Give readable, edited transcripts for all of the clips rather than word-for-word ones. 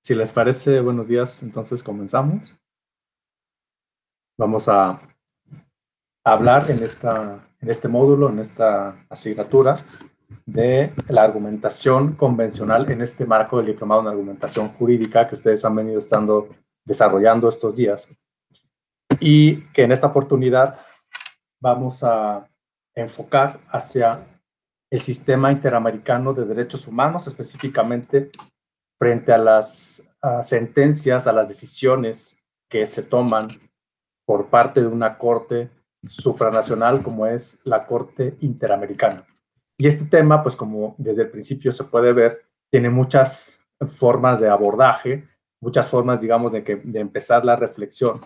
Si les parece, buenos días, entonces comenzamos. Vamos a hablar en este módulo, en esta asignatura, de la argumentación convencional en este marco del diplomado en argumentación jurídica que ustedes han venido estando desarrollando estos días. Y que en esta oportunidad vamos a enfocar hacia el sistema interamericano de derechos humanos, específicamente frente a las sentencias, a las decisiones que se toman por parte de una corte supranacional como es la Corte Interamericana. Y este tema, pues como desde el principio se puede ver, tiene muchas formas de abordaje, muchas formas, digamos, de empezar la reflexión.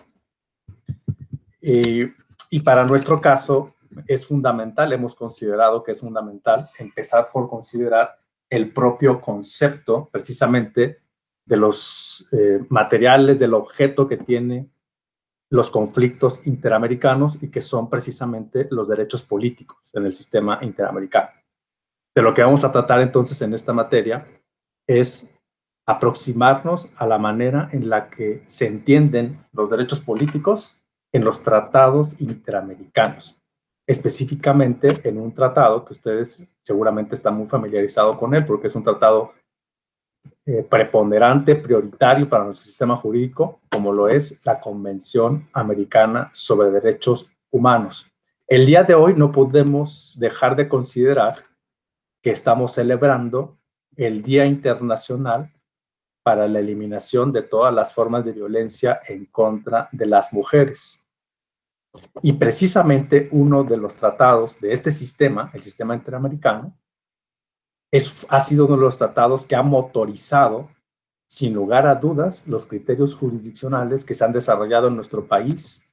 Y para nuestro caso es fundamental, hemos considerado que es fundamental empezar por considerar el propio concepto, precisamente, de los materiales, del objeto que tiene los conflictos interamericanos y que son precisamente los derechos políticos en el sistema interamericano. De lo que vamos a tratar entonces en esta materia es aproximarnos a la manera en la que se entienden los derechos políticos en los tratados interamericanos, específicamente en un tratado que ustedes seguramente están muy familiarizados con él, porque es un tratado preponderante, prioritario para nuestro sistema jurídico, como lo es la Convención Americana sobre Derechos Humanos. El día de hoy no podemos dejar de considerar que estamos celebrando el Día Internacional para la eliminación de todas las formas de violencia en contra de las mujeres. Y precisamente uno de los tratados de este sistema, el sistema interamericano, ha sido uno de los tratados que ha motorizado, sin lugar a dudas, los criterios jurisdiccionales que se han desarrollado en nuestro país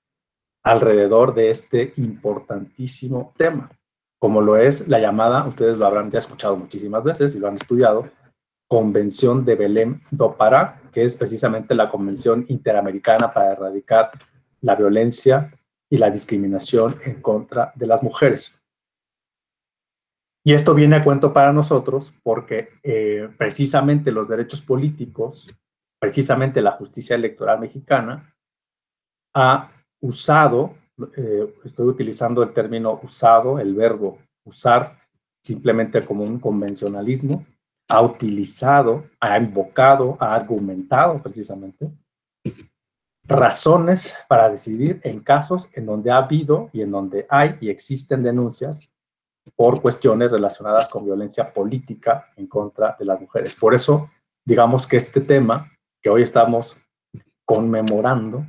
alrededor de este importantísimo tema, como lo es la llamada, ustedes lo habrán ya escuchado muchísimas veces y lo han estudiado, Convención de Belém do Pará, que es precisamente la Convención Interamericana para erradicar la violencia y la discriminación en contra de las mujeres. Y esto viene a cuento para nosotros porque precisamente los derechos políticos, precisamente la justicia electoral mexicana, ha usado, estoy utilizando el término usado, el verbo usar, simplemente como un convencionalismo, ha utilizado, ha invocado, ha argumentado precisamente razones para decidir en casos en donde ha habido y en donde hay y existen denuncias por cuestiones relacionadas con violencia política en contra de las mujeres. Por eso, digamos que este tema que hoy estamos conmemorando,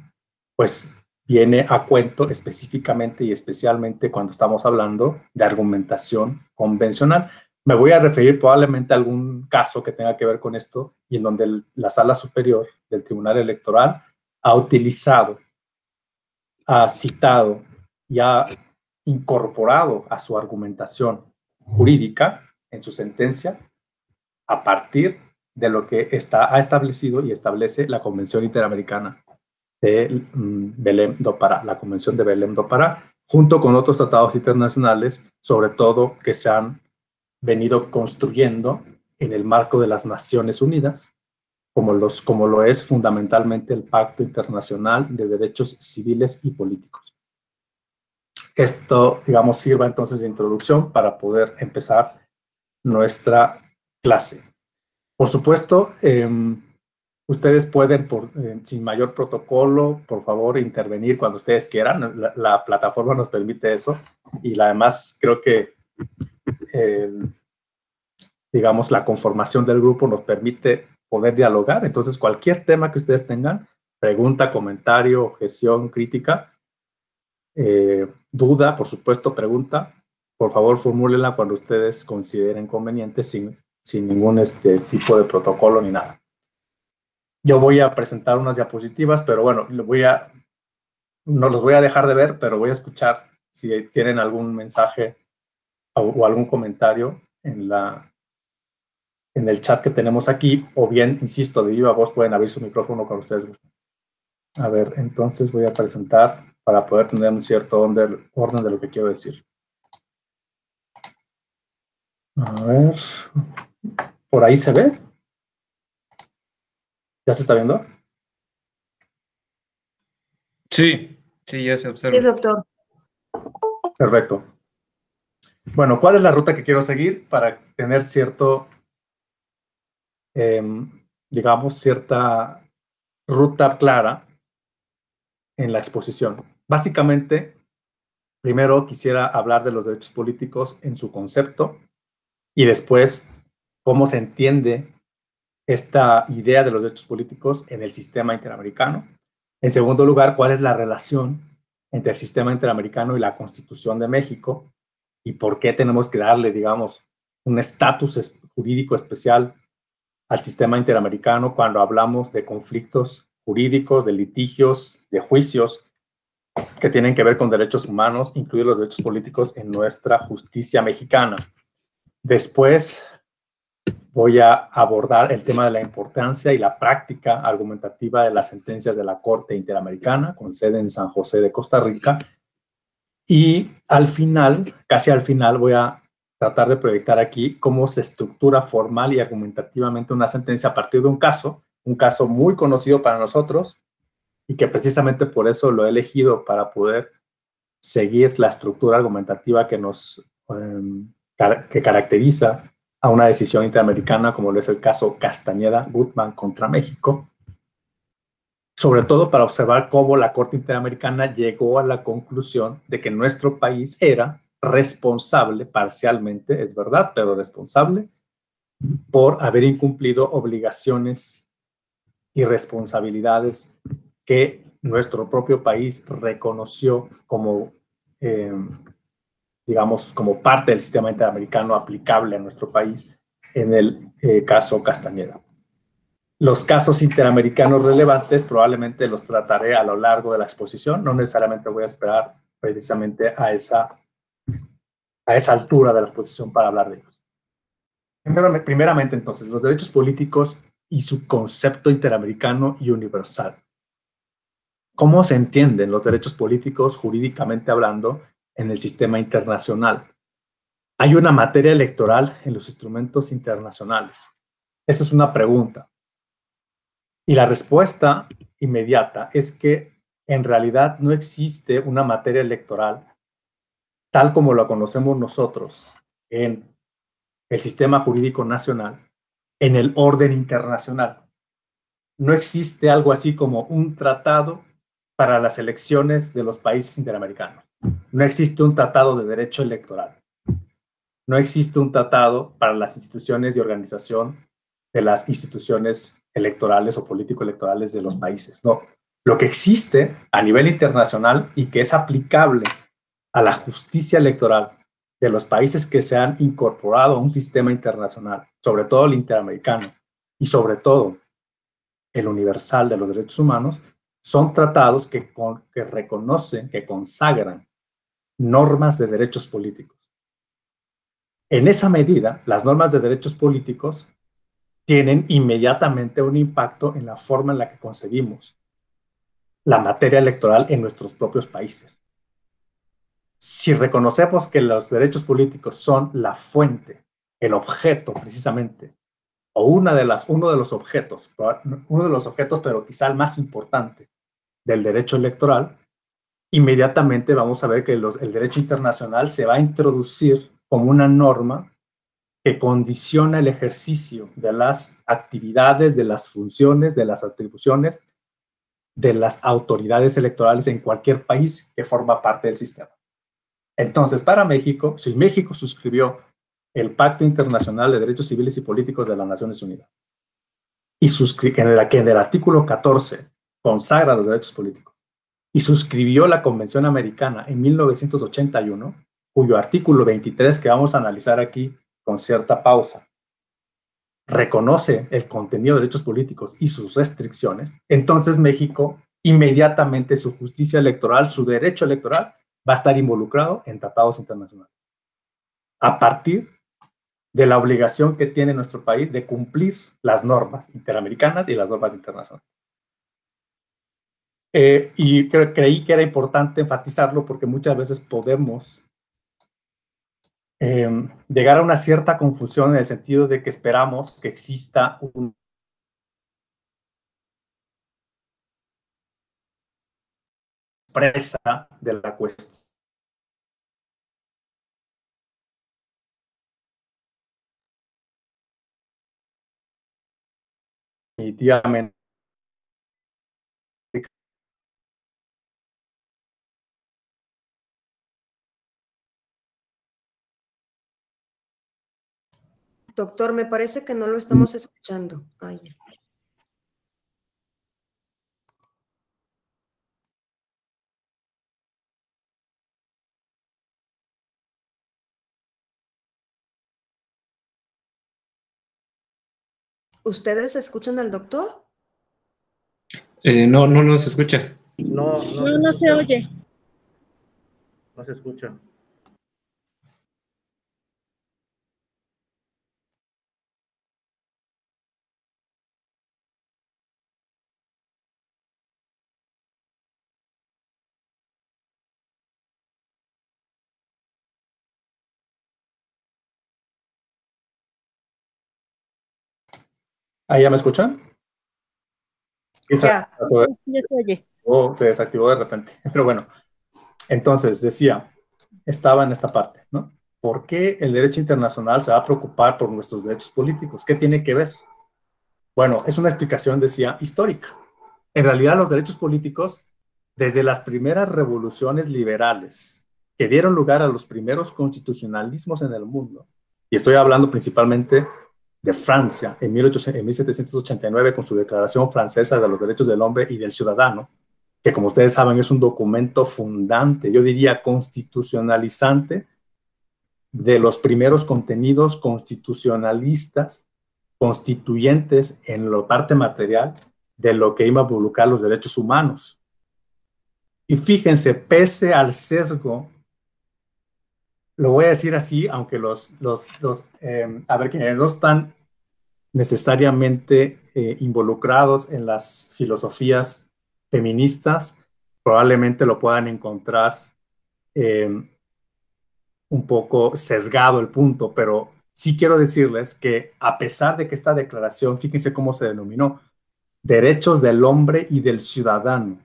pues viene a cuento específicamente y especialmente cuando estamos hablando de argumentación convencional. Me voy a referir probablemente a algún caso que tenga que ver con esto y en donde la Sala Superior del Tribunal Electoral ha utilizado, ha citado y ha incorporado a su argumentación jurídica en su sentencia a partir de lo que ha establecido y establece la Convención Interamericana de Belém do Pará, la Convención de Belém do Pará, junto con otros tratados internacionales, sobre todo que se han venido construyendo en el marco de las Naciones Unidas, como lo es fundamentalmente el Pacto Internacional de Derechos Civiles y Políticos. Esto, digamos, sirva entonces de introducción para poder empezar nuestra clase. Por supuesto, ustedes pueden, sin mayor protocolo, por favor, intervenir cuando ustedes quieran. La plataforma nos permite eso y además creo que, digamos, la conformación del grupo nos permite poder dialogar. Entonces, cualquier tema que ustedes tengan, pregunta, comentario, objeción, crítica, duda, por supuesto, pregunta, por favor, formúlenla cuando ustedes consideren conveniente sin ningún tipo de protocolo ni nada. Yo voy a presentar unas diapositivas, pero bueno, no los voy a dejar de ver, pero voy a escuchar si tienen algún mensaje o algún comentario en el chat que tenemos aquí, o bien, insisto, de viva voz pueden abrir su micrófono cuando ustedes gusten. A ver, entonces voy a presentar para poder tener un cierto orden de lo que quiero decir. A ver, ¿por ahí se ve? ¿Ya se está viendo? Sí, sí, ya se observa. Sí, doctor. Perfecto. Bueno, ¿cuál es la ruta que quiero seguir para tener cierto, digamos, cierta ruta clara en la exposición? Básicamente, primero quisiera hablar de los derechos políticos en su concepto y después cómo se entiende esta idea de los derechos políticos en el sistema interamericano. En segundo lugar, cuál es la relación entre el sistema interamericano y la Constitución de México y por qué tenemos que darle, digamos, un estatus jurídico especial al sistema interamericano cuando hablamos de conflictos jurídicos, de litigios, de juicios que tienen que ver con derechos humanos, incluidos los derechos políticos en nuestra justicia mexicana. Después voy a abordar el tema de la importancia y la práctica argumentativa de las sentencias de la Corte Interamericana, con sede en San José de Costa Rica. Y al final, casi al final, voy a tratar de proyectar aquí cómo se estructura formal y argumentativamente una sentencia a partir de un caso muy conocido para nosotros y que precisamente por eso lo he elegido para poder seguir la estructura argumentativa que caracteriza a una decisión interamericana, como lo es el caso Castañeda-Gutmann contra México, sobre todo para observar cómo la Corte Interamericana llegó a la conclusión de que nuestro país era responsable, parcialmente, es verdad, pero responsable, por haber incumplido obligaciones y responsabilidades que nuestro propio país reconoció como, digamos, como parte del sistema interamericano aplicable a nuestro país en el caso Castañeda. Los casos interamericanos relevantes probablemente los trataré a lo largo de la exposición, no necesariamente voy a esperar precisamente a esa altura de la exposición para hablar de ellos. Primeramente, entonces, los derechos políticos y su concepto interamericano y universal. ¿Cómo se entienden los derechos políticos jurídicamente hablando en el sistema internacional? ¿Hay una materia electoral en los instrumentos internacionales? Esa es una pregunta. Y la respuesta inmediata es que en realidad no existe una materia electoral tal como lo conocemos nosotros en el sistema jurídico nacional, en el orden internacional. No existe algo así como un tratado para las elecciones de los países interamericanos. No existe un tratado de derecho electoral. No existe un tratado para las instituciones de organización de las instituciones electorales o político-electorales de los países. No. Lo que existe a nivel internacional y que es aplicable a la justicia electoral de los países que se han incorporado a un sistema internacional, sobre todo el interamericano y sobre todo el universal de los derechos humanos, son tratados que reconocen, que consagran normas de derechos políticos. En esa medida, las normas de derechos políticos tienen inmediatamente un impacto en la forma en la que concebimos la materia electoral en nuestros propios países. Si reconocemos que los derechos políticos son la fuente, el objeto precisamente, o uno de los objetos, pero quizá el más importante del derecho electoral, inmediatamente vamos a ver que el derecho internacional se va a introducir como una norma que condiciona el ejercicio de las actividades, de las funciones, de las atribuciones de las autoridades electorales en cualquier país que forma parte del sistema. Entonces, para México, si México suscribió el Pacto Internacional de Derechos Civiles y Políticos de las Naciones Unidas y en el artículo 14 consagra los derechos políticos y suscribió la Convención Americana en 1981, cuyo artículo 23, que vamos a analizar aquí con cierta pausa, reconoce el contenido de derechos políticos y sus restricciones, entonces México, inmediatamente su justicia electoral, su derecho electoral, va a estar involucrado en tratados internacionales. A partir de la obligación que tiene nuestro país de cumplir las normas interamericanas y las normas internacionales. Y creí que era importante enfatizarlo porque muchas veces podemos llegar a una cierta confusión en el sentido de que esperamos que exista expresa de la cuestión. Definitivamente. Doctor, me parece que no lo estamos escuchando. Ay, ya. ¿Ustedes escuchan al doctor? No, no se escucha. No se oye. No se escucha. ¿Ahí ya me escuchan? Ya. Ya se oye. Se desactivó de repente. Pero bueno, entonces decía, estaba en esta parte, ¿no? ¿Por qué el derecho internacional se va a preocupar por nuestros derechos políticos? ¿Qué tiene que ver? Bueno, es una explicación, decía, histórica. En realidad, los derechos políticos, desde las primeras revoluciones liberales que dieron lugar a los primeros constitucionalismos en el mundo, y estoy hablando principalmente de Francia en 1789 con su Declaración Francesa de los Derechos del Hombre y del Ciudadano, que como ustedes saben es un documento fundante, yo diría constitucionalizante, de los primeros contenidos constitucionalistas, constituyentes en la parte material de lo que iba a involucrar los derechos humanos. Y fíjense, pese al sesgo, lo voy a decir así, aunque a ver, quienes no están necesariamente involucrados en las filosofías feministas, probablemente lo puedan encontrar un poco sesgado el punto, pero sí quiero decirles que a pesar de que esta declaración, fíjense cómo se denominó, derechos del hombre y del ciudadano,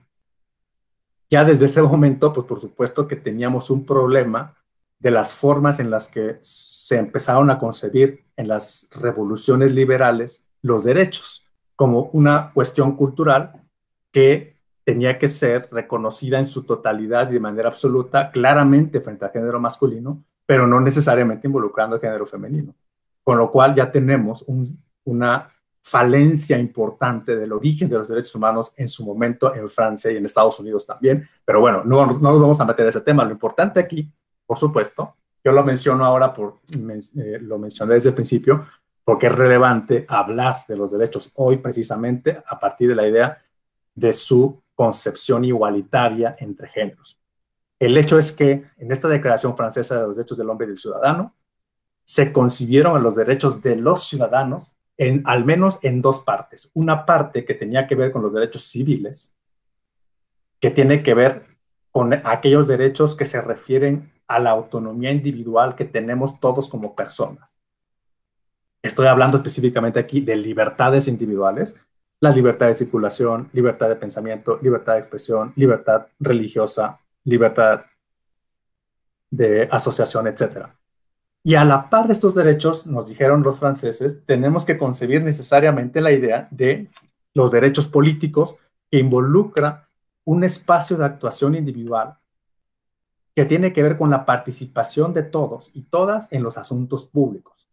ya desde ese momento, pues por supuesto que teníamos un problema de las formas en las que se empezaron a concebir en las revoluciones liberales los derechos como una cuestión cultural que tenía que ser reconocida en su totalidad y de manera absoluta, claramente frente al género masculino, pero no necesariamente involucrando el género femenino. Con lo cual ya tenemos una falencia importante del origen de los derechos humanos en su momento en Francia y en Estados Unidos también. Pero bueno, no nos vamos a meter en ese tema. Lo importante aquí, por supuesto, yo lo menciono ahora, lo mencioné desde el principio, porque es relevante hablar de los derechos hoy precisamente a partir de la idea de su concepción igualitaria entre géneros. El hecho es que en esta Declaración Francesa de los Derechos del Hombre y del Ciudadano se concibieron a los derechos de los ciudadanos al menos en dos partes. Una parte que tenía que ver con los derechos civiles, que tiene que ver con aquellos derechos que se refieren a la autonomía individual que tenemos todos como personas. Estoy hablando específicamente aquí de libertades individuales, la libertad de circulación, libertad de pensamiento, libertad de expresión, libertad religiosa, libertad de asociación, etc. Y a la par de estos derechos, nos dijeron los franceses, tenemos que concebir necesariamente la idea de los derechos políticos que involucra un espacio de actuación individual que tiene que ver con la participación de todos y todas en los asuntos públicos.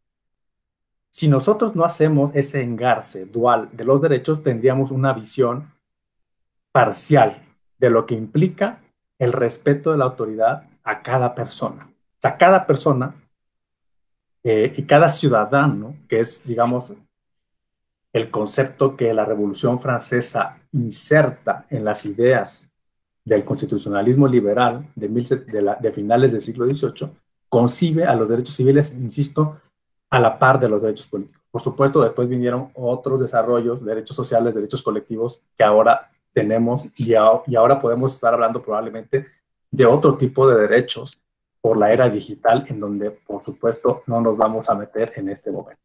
Si nosotros no hacemos ese engarce dual de los derechos, tendríamos una visión parcial de lo que implica el respeto de la autoridad a cada persona. O sea, cada persona y cada ciudadano, que es, digamos, el concepto que la Revolución Francesa inserta en las ideas del constitucionalismo liberal de finales del siglo XVIII, concibe a los derechos civiles, insisto, a la par de los derechos políticos. Por supuesto, después vinieron otros desarrollos, derechos sociales, derechos colectivos, que ahora tenemos y ahora podemos estar hablando probablemente de otro tipo de derechos por la era digital, en donde, por supuesto, no nos vamos a meter en este momento.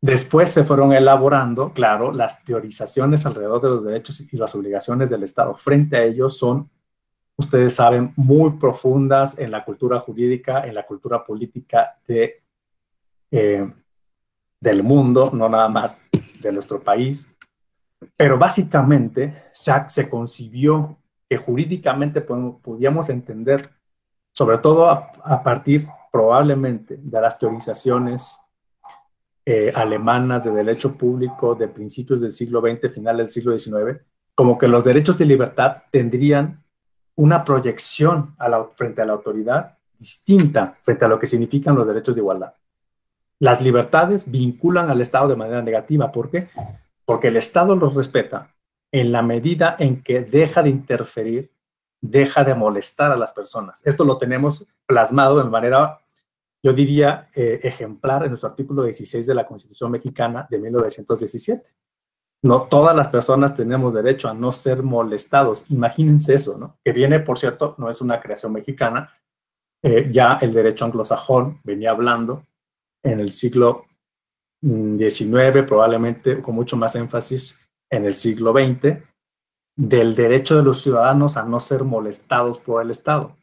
Después se fueron elaborando, claro, las teorizaciones alrededor de los derechos y las obligaciones del Estado. Frente a ellos son ustedes saben, muy profundas en la cultura jurídica, en la cultura política del mundo, no nada más de nuestro país. Pero básicamente se concibió que jurídicamente podíamos entender, sobre todo a partir probablemente de las teorizaciones alemanas de derecho público de principios del siglo XX, final del siglo XIX, como que los derechos de libertad tendrían una proyección frente a la autoridad distinta frente a lo que significan los derechos de igualdad. Las libertades vinculan al Estado de manera negativa. ¿Por qué? Porque el Estado los respeta en la medida en que deja de interferir, deja de molestar a las personas. Esto lo tenemos plasmado de manera, yo diría, ejemplar en nuestro artículo 16 de la Constitución Mexicana de 1917. No todas las personas tenemos derecho a no ser molestados. Imagínense eso, ¿no? Que viene, por cierto, no es una creación mexicana, ya el derecho anglosajón venía hablando en el siglo XIX, probablemente con mucho más énfasis en el siglo XX, del derecho de los ciudadanos a no ser molestados por el Estado.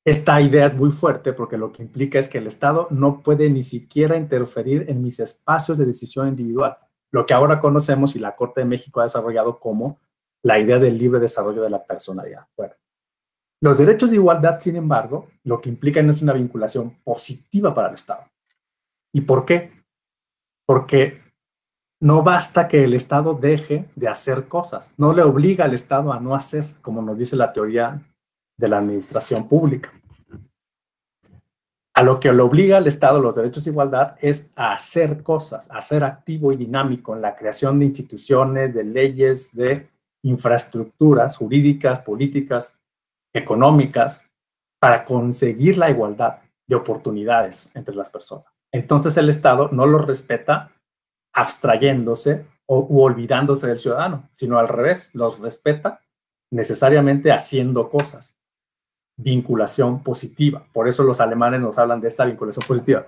Esta idea es muy fuerte porque lo que implica es que el Estado no puede ni siquiera interferir en mis espacios de decisión individual, lo que ahora conocemos y la Corte de México ha desarrollado como la idea del libre desarrollo de la personalidad. Bueno, los derechos de igualdad, sin embargo, lo que implican es una vinculación positiva para el Estado. ¿Y por qué? Porque no basta que el Estado deje de hacer cosas, no le obliga al Estado a no hacer, como nos dice la teoría de la administración pública. A lo que le obliga al Estado los derechos de igualdad es a hacer cosas, a ser activo y dinámico en la creación de instituciones, de leyes, de infraestructuras jurídicas, políticas, económicas, para conseguir la igualdad de oportunidades entre las personas. Entonces el Estado no lo respeta abstrayéndose u olvidándose del ciudadano, sino al revés, los respeta necesariamente haciendo cosas. Vinculación positiva. Por eso los alemanes nos hablan de esta vinculación positiva.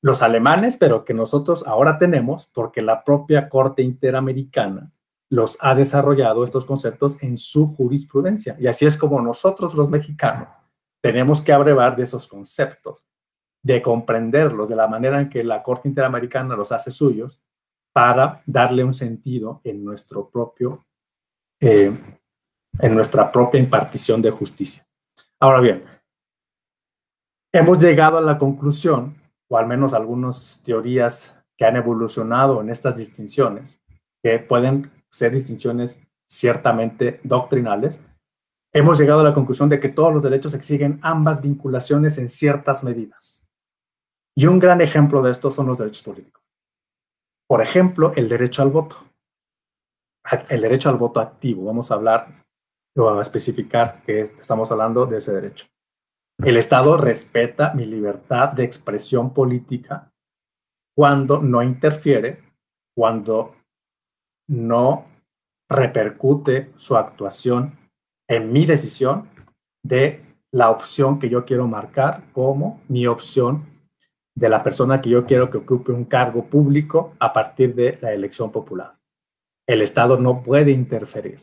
Los alemanes, pero que nosotros ahora tenemos, porque la propia Corte Interamericana los ha desarrollado estos conceptos en su jurisprudencia. Y así es como nosotros los mexicanos tenemos que abrevar de esos conceptos, de comprenderlos de la manera en que la Corte Interamericana los hace suyos para darle un sentido en nuestra propia impartición de justicia. Ahora bien, hemos llegado a la conclusión, o al menos algunas teorías que han evolucionado en estas distinciones, que pueden ser distinciones ciertamente doctrinales, hemos llegado a la conclusión de que todos los derechos exigen ambas vinculaciones en ciertas medidas. Y un gran ejemplo de esto son los derechos políticos. Por ejemplo, el derecho al voto. El derecho al voto activo. Vamos a hablar o a especificar que estamos hablando de ese derecho. El Estado respeta mi libertad de expresión política cuando no interfiere, cuando no repercute su actuación en mi decisión de la opción que yo quiero marcar como mi opción de la persona que yo quiero que ocupe un cargo público a partir de la elección popular. El Estado no puede interferir.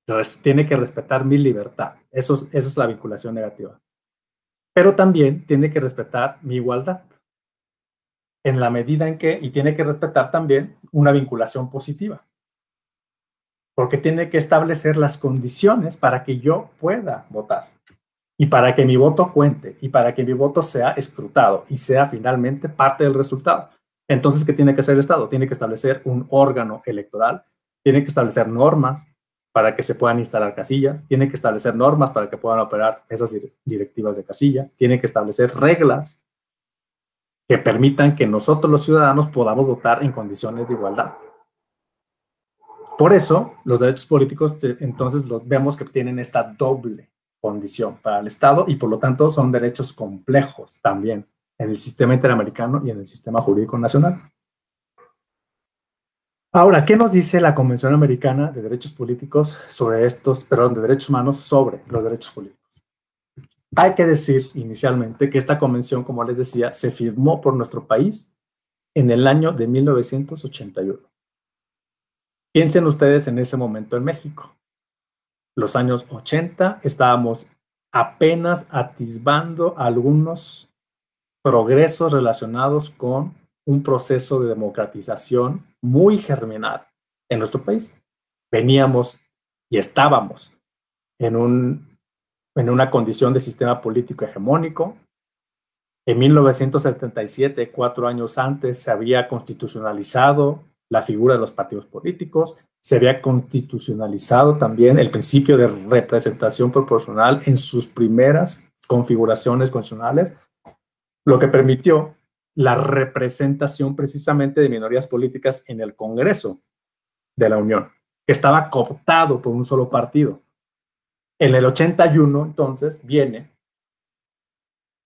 Entonces, tiene que respetar mi libertad. Esa es la vinculación negativa. Pero también tiene que respetar mi igualdad. En la medida en que, y tiene que respetar también una vinculación positiva. Porque tiene que establecer las condiciones para que yo pueda votar. Y para que mi voto cuente. Y para que mi voto sea escrutado. Y sea finalmente parte del resultado. Entonces, ¿qué tiene que hacer el Estado? Tiene que establecer un órgano electoral. Tiene que establecer normas para que se puedan instalar casillas, tiene que establecer normas para que puedan operar esas directivas de casilla, tiene que establecer reglas que permitan que nosotros los ciudadanos podamos votar en condiciones de igualdad. Por eso, los derechos políticos, entonces, los vemos que tienen esta doble condición para el Estado y por lo tanto son derechos complejos también en el sistema interamericano y en el sistema jurídico nacional. Ahora, ¿qué nos dice la Convención Americana de Derechos Políticos sobre de Derechos Humanos sobre los derechos políticos? Hay que decir inicialmente que esta convención, como les decía, se firmó por nuestro país en el año de 1981. Piensen ustedes en ese momento en México. los años 80 estábamos apenas atisbando algunos progresos relacionados con un proceso de democratización muy germinal en nuestro país. Veníamos y estábamos en una condición de sistema político hegemónico. En 1977, 4 años antes, se había constitucionalizado la figura de los partidos políticos, se había constitucionalizado también el principio de representación proporcional en sus primeras configuraciones constitucionales, lo que permitió la representación precisamente de minorías políticas en el Congreso de la Unión, que estaba cooptado por un solo partido. En el 81, entonces, viene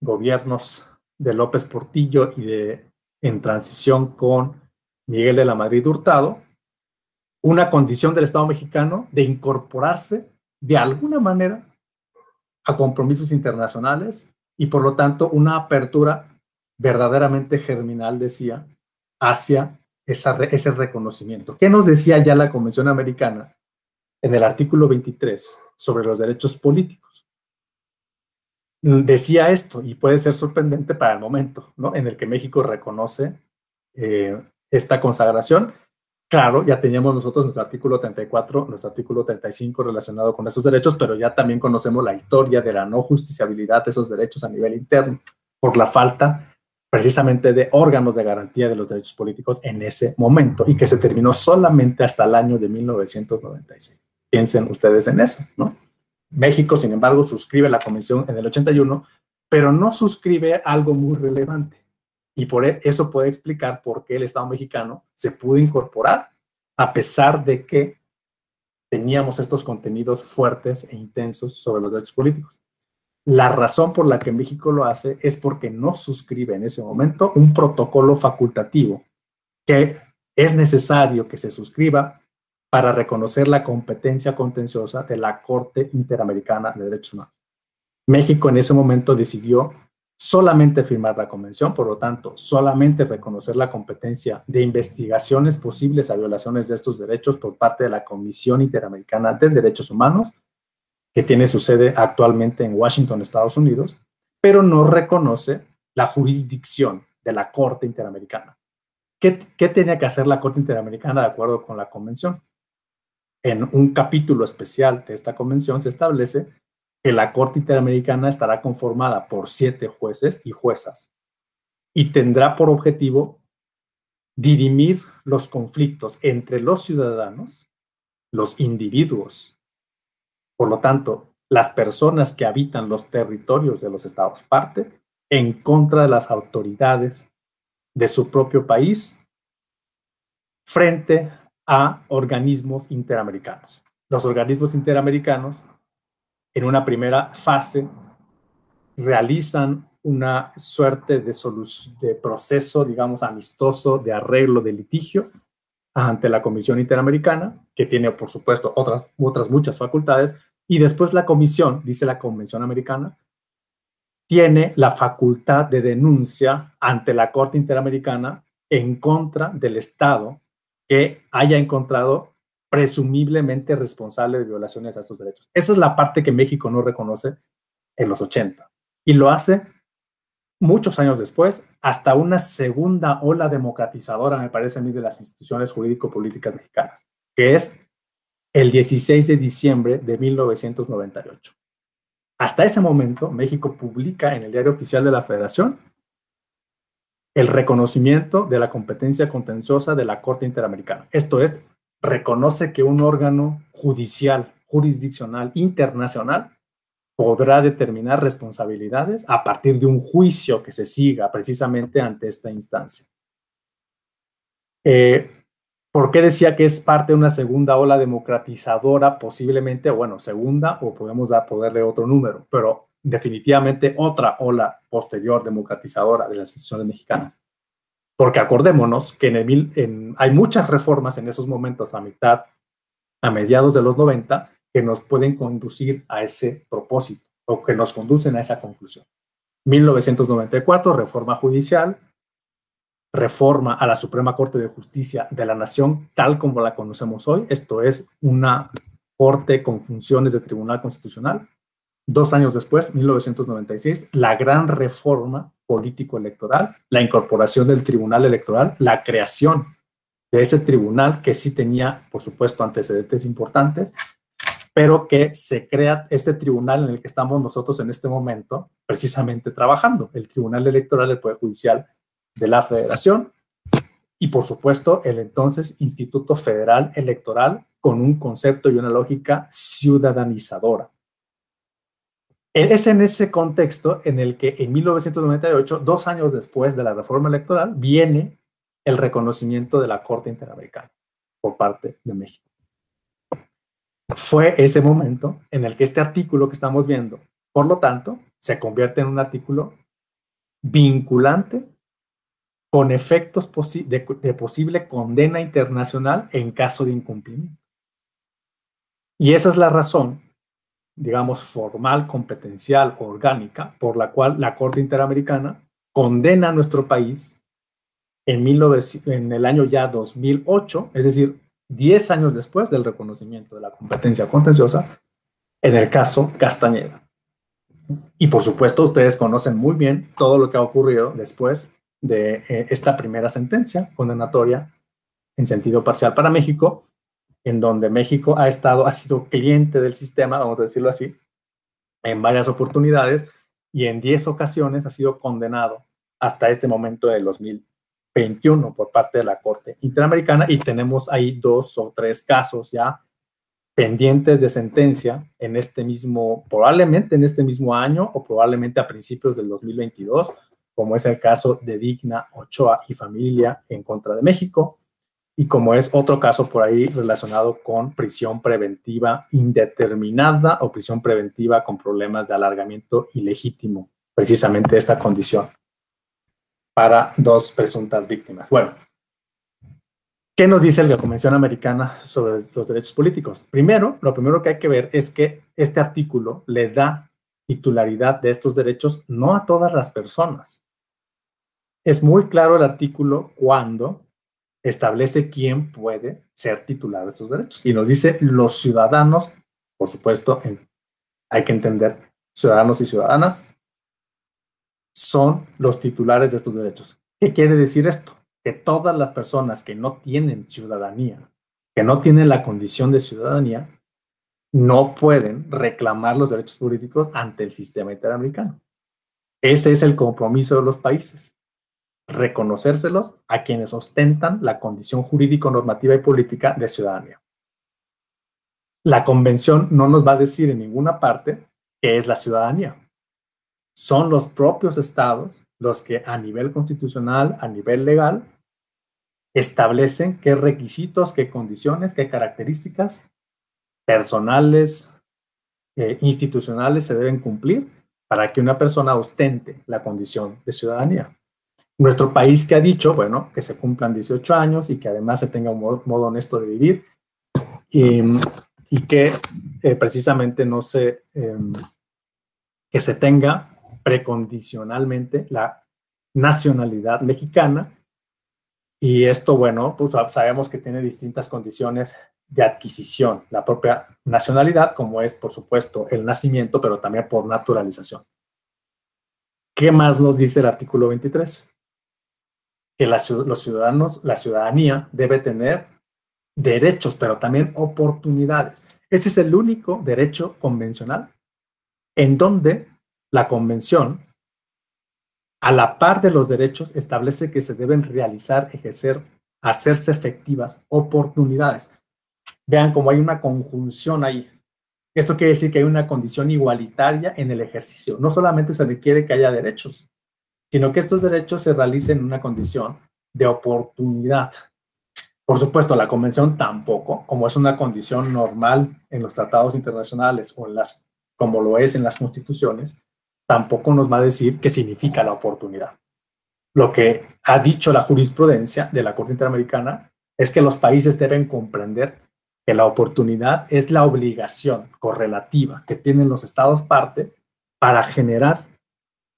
gobiernos de López Portillo y en transición con Miguel de la Madrid Hurtado, una condición del Estado mexicano de incorporarse de alguna manera a compromisos internacionales y por lo tanto una apertura verdaderamente germinal, decía, hacia ese reconocimiento. ¿Qué nos decía ya la Convención Americana en el artículo 23 sobre los derechos políticos? Decía esto, y puede ser sorprendente para el momento, ¿no?, en el que México reconoce esta consagración. Claro, ya teníamos nosotros nuestro artículo 34, nuestro artículo 35 relacionado con esos derechos, pero ya también conocemos la historia de la no justiciabilidad de esos derechos a nivel interno por la falta precisamente de órganos de garantía de los derechos políticos en ese momento, y que se terminó solamente hasta el año de 1996. Piensen ustedes en eso, ¿no? México, sin embargo, suscribe la convención en el 81, pero no suscribe algo muy relevante. Y por eso puede explicar por qué el Estado mexicano se pudo incorporar, a pesar de que teníamos estos contenidos fuertes e intensos sobre los derechos políticos. La razón por la que México lo hace es porque no suscribe en ese momento un protocolo facultativo que es necesario que se suscriba para reconocer la competencia contenciosa de la Corte Interamericana de Derechos Humanos. México en ese momento decidió solamente firmar la convención, por lo tanto, solamente reconocer la competencia de investigaciones posibles a violaciones de estos derechos por parte de la Comisión Interamericana de Derechos Humanos, que tiene su sede actualmente en Washington, Estados Unidos, pero no reconoce la jurisdicción de la Corte Interamericana. ¿Qué tenía que hacer la Corte Interamericana de acuerdo con la convención? En un capítulo especial de esta convención se establece que la Corte Interamericana estará conformada por 7 jueces y juezas y tendrá por objetivo dirimir los conflictos entre los ciudadanos, los individuos, por lo tanto, las personas que habitan los territorios de los estados parte, en contra de las autoridades de su propio país frente a organismos interamericanos. Los organismos interamericanos, en una primera fase, realizan una suerte de proceso, digamos, amistoso de arreglo de litigio ante la Comisión Interamericana, que tiene, por supuesto, otras muchas facultades, y después la Comisión, dice la Convención Americana, tiene la facultad de denuncia ante la Corte Interamericana en contra del Estado que haya encontrado presumiblemente responsable de violaciones a estos derechos. Esa es la parte que México no reconoce en los 80, y lo hace muchos años después, hasta una segunda ola democratizadora, me parece a mí, de las instituciones jurídico-políticas mexicanas, que es el 16 de diciembre de 1998. Hasta ese momento, México publica en el Diario Oficial de la Federación el reconocimiento de la competencia contenciosa de la Corte Interamericana. Esto es, reconoce que un órgano judicial, jurisdiccional, internacional, podrá determinar responsabilidades a partir de un juicio que se siga precisamente ante esta instancia. ¿Por qué decía que es parte de una segunda ola democratizadora? Posiblemente, bueno, segunda, o podemos poderle otro número, pero definitivamente otra ola posterior democratizadora de las instituciones mexicanas. Porque acordémonos que hay muchas reformas en esos momentos, a mediados de los 90, que nos pueden conducir a ese propósito, o que nos conducen a esa conclusión. 1994, reforma judicial, reforma a la Suprema Corte de Justicia de la Nación, tal como la conocemos hoy. Esto es una corte con funciones de tribunal constitucional. 2 años después, 1996, la gran reforma político-electoral, la incorporación del tribunal electoral, la creación de ese tribunal que sí tenía, por supuesto, antecedentes importantes, pero que se crea este tribunal en el que estamos nosotros en este momento, precisamente trabajando, el Tribunal Electoral del Poder Judicial de la Federación y, por supuesto, el entonces Instituto Federal Electoral con un concepto y una lógica ciudadanizadora. Es en ese contexto en el que en 1998, 2 años después de la reforma electoral, viene el reconocimiento de la Corte Interamericana por parte de México. Fue ese momento en el que este artículo que estamos viendo, por lo tanto, se convierte en un artículo vinculante con efectos de posible condena internacional en caso de incumplimiento. Y esa es la razón, digamos, formal, competencial, orgánica, por la cual la Corte Interamericana condena a nuestro país en el año ya 2008, es decir, 10 años después del reconocimiento de la competencia contenciosa, en el caso Castañeda. Y por supuesto, ustedes conocen muy bien todo lo que ha ocurrido después de esta primera sentencia condenatoria en sentido parcial para México, en donde México ha sido cliente del sistema, vamos a decirlo así, en varias oportunidades, y en 10 ocasiones ha sido condenado hasta este momento del 2021 por parte de la Corte Interamericana, y tenemos ahí 2 o 3 casos ya pendientes de sentencia en este mismo, probablemente en este mismo año o probablemente a principios del 2022, como es el caso de Digna Ochoa y familia en contra de México, y como es otro caso por ahí relacionado con prisión preventiva indeterminada o prisión preventiva con problemas de alargamiento ilegítimo, precisamente esta condición, para 2 presuntas víctimas. Bueno, ¿qué nos dice la Convención Americana sobre los derechos políticos? Primero, lo primero que hay que ver es que este artículo le da titularidad de estos derechos no a todas las personas. Es muy claro el artículo cuando establece quién puede ser titular de estos derechos. Y nos dice los ciudadanos, por supuesto, hay que entender, ciudadanos y ciudadanas son los titulares de estos derechos. ¿Qué quiere decir esto? Que todas las personas que no tienen ciudadanía, que no tienen la condición de ciudadanía, no pueden reclamar los derechos políticos ante el sistema interamericano. Ese es el compromiso de los países. Reconocérselos a quienes ostentan la condición jurídico, normativa y política de ciudadanía. La convención no nos va a decir en ninguna parte qué es la ciudadanía. Son los propios estados los que a nivel constitucional, a nivel legal, establecen qué requisitos, qué condiciones, qué características personales, institucionales se deben cumplir para que una persona ostente la condición de ciudadanía. Nuestro país que ha dicho, bueno, que se cumplan 18 años y que además se tenga un modo honesto de vivir y que precisamente no se, que se tenga precondicionalmente la nacionalidad mexicana. Y esto, bueno, pues sabemos que tiene distintas condiciones de adquisición, la propia nacionalidad, como es, por supuesto, el nacimiento, pero también por naturalización. ¿Qué más nos dice el artículo 23? Que los ciudadanos, la ciudadanía debe tener derechos, pero también oportunidades. Ese es el único derecho convencional en donde la convención, a la par de los derechos, establece que se deben realizar, ejercer, hacerse efectivas oportunidades. Vean cómo hay una conjunción ahí. Esto quiere decir que hay una condición igualitaria en el ejercicio. No solamente se requiere que haya derechos, sino que estos derechos se realicen en una condición de oportunidad. Por supuesto, la convención tampoco, como es una condición normal en los tratados internacionales o como lo es en las constituciones, tampoco nos va a decir qué significa la oportunidad. Lo que ha dicho la jurisprudencia de la Corte Interamericana es que los países deben comprender que la oportunidad es la obligación correlativa que tienen los estados parte para generar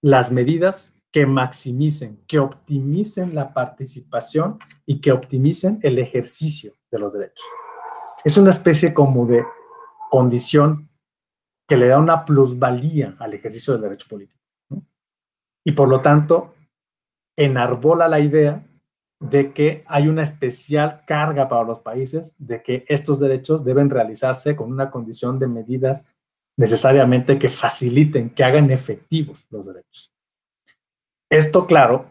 las medidas que maximicen, que optimicen la participación y que optimicen el ejercicio de los derechos. Es una especie como de condición que le da una plusvalía al ejercicio del derecho político, ¿no? Y por lo tanto, enarbola la idea de que hay una especial carga para los países, de que estos derechos deben realizarse con una condición de medidas necesariamente que faciliten, que hagan efectivos los derechos. Esto, claro,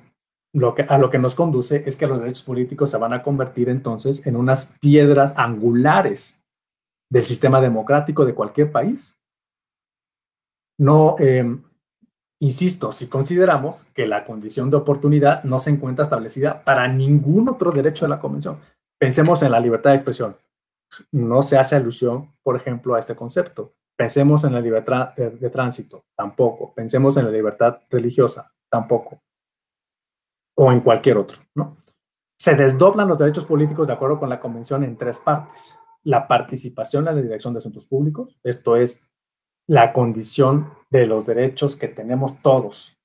a lo que nos conduce es que los derechos políticos se van a convertir entonces en unas piedras angulares del sistema democrático de cualquier país. No, insisto, si consideramos que la condición de oportunidad no se encuentra establecida para ningún otro derecho de la Convención. Pensemos en la libertad de expresión. No se hace alusión, por ejemplo, a este concepto. Pensemos en la libertad de tránsito, tampoco. Pensemos en la libertad religiosa, tampoco. O en cualquier otro, ¿no? Se desdoblan los derechos políticos de acuerdo con la Convención en 3 partes. La participación en la dirección de asuntos públicos, esto es la condición de los derechos que tenemos todos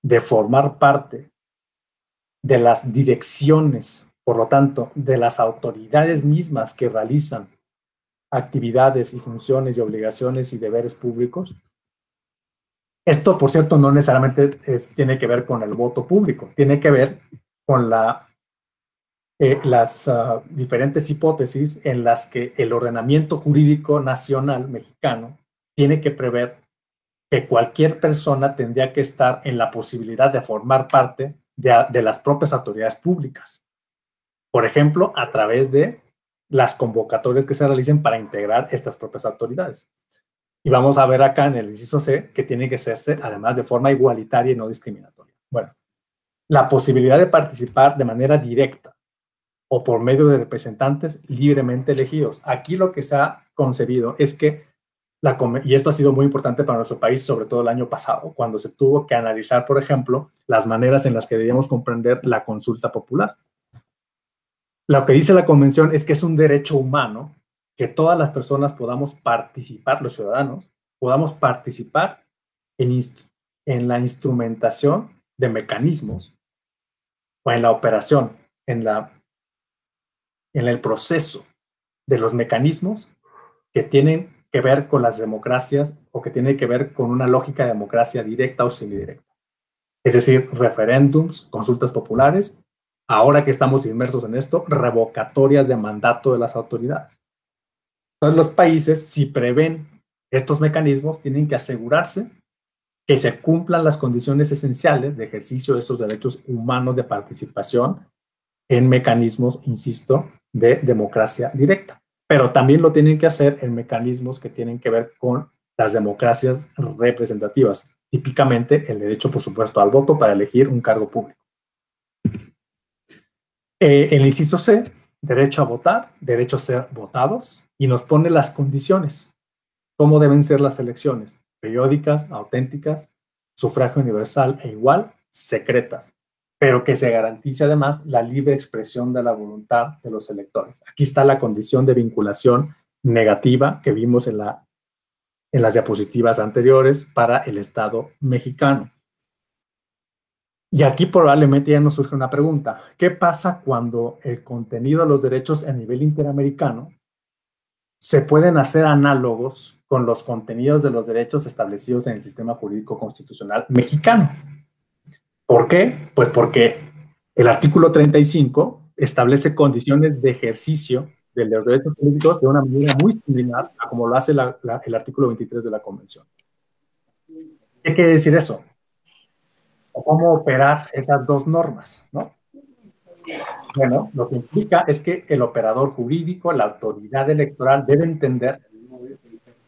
de formar parte de las direcciones, por lo tanto, de las autoridades mismas que realizan actividades y funciones y obligaciones y deberes públicos. Esto, por cierto, no necesariamente tiene que ver con el voto público, tiene que ver con las diferentes hipótesis en las que el ordenamiento jurídico nacional mexicano tiene que prever que cualquier persona tendría que estar en la posibilidad de formar parte de las propias autoridades públicas. Por ejemplo, a través de las convocatorias que se realicen para integrar estas propias autoridades. Y vamos a ver acá en el inciso C que tiene que hacerse además de forma igualitaria y no discriminatoria. Bueno, la posibilidad de participar de manera directa o por medio de representantes libremente elegidos. Aquí lo que se ha concebido es que y esto ha sido muy importante para nuestro país, sobre todo el año pasado, cuando se tuvo que analizar, por ejemplo, las maneras en las que debíamos comprender la consulta popular. Lo que dice la Convención es que es un derecho humano que todas las personas podamos participar, los ciudadanos, podamos participar en la instrumentación de mecanismos o en la operación, en el proceso de los mecanismos que tienen que ver con las democracias o que tiene que ver con una lógica de democracia directa o semidirecta. Es decir, referéndums, consultas populares, ahora que estamos inmersos en esto, revocatorias de mandato de las autoridades. Entonces, los países, si prevén estos mecanismos, tienen que asegurarse que se cumplan las condiciones esenciales de ejercicio de estos derechos humanos de participación en mecanismos, insisto, de democracia directa. Pero también lo tienen que hacer en mecanismos que tienen que ver con las democracias representativas, típicamente el derecho, por supuesto, al voto para elegir un cargo público. El inciso C, derecho a votar, derecho a ser votados, y nos pone las condiciones, cómo deben ser las elecciones, periódicas, auténticas, sufragio universal e igual, secretas, pero que se garantice además la libre expresión de la voluntad de los electores. Aquí está la condición de vinculación negativa que vimos en las diapositivas anteriores para el Estado mexicano. Y aquí probablemente ya nos surge una pregunta. ¿Qué pasa cuando el contenido de los derechos a nivel interamericano se pueden hacer análogos con los contenidos de los derechos establecidos en el sistema jurídico constitucional mexicano? ¿Por qué? Pues porque el artículo 35 establece condiciones de ejercicio de los derechos políticos de una manera muy similar a como lo hace el artículo 23 de la Convención. ¿Qué quiere decir eso? ¿Cómo operar esas dos normas, ¿no? Bueno, lo que implica es que el operador jurídico, la autoridad electoral, debe entender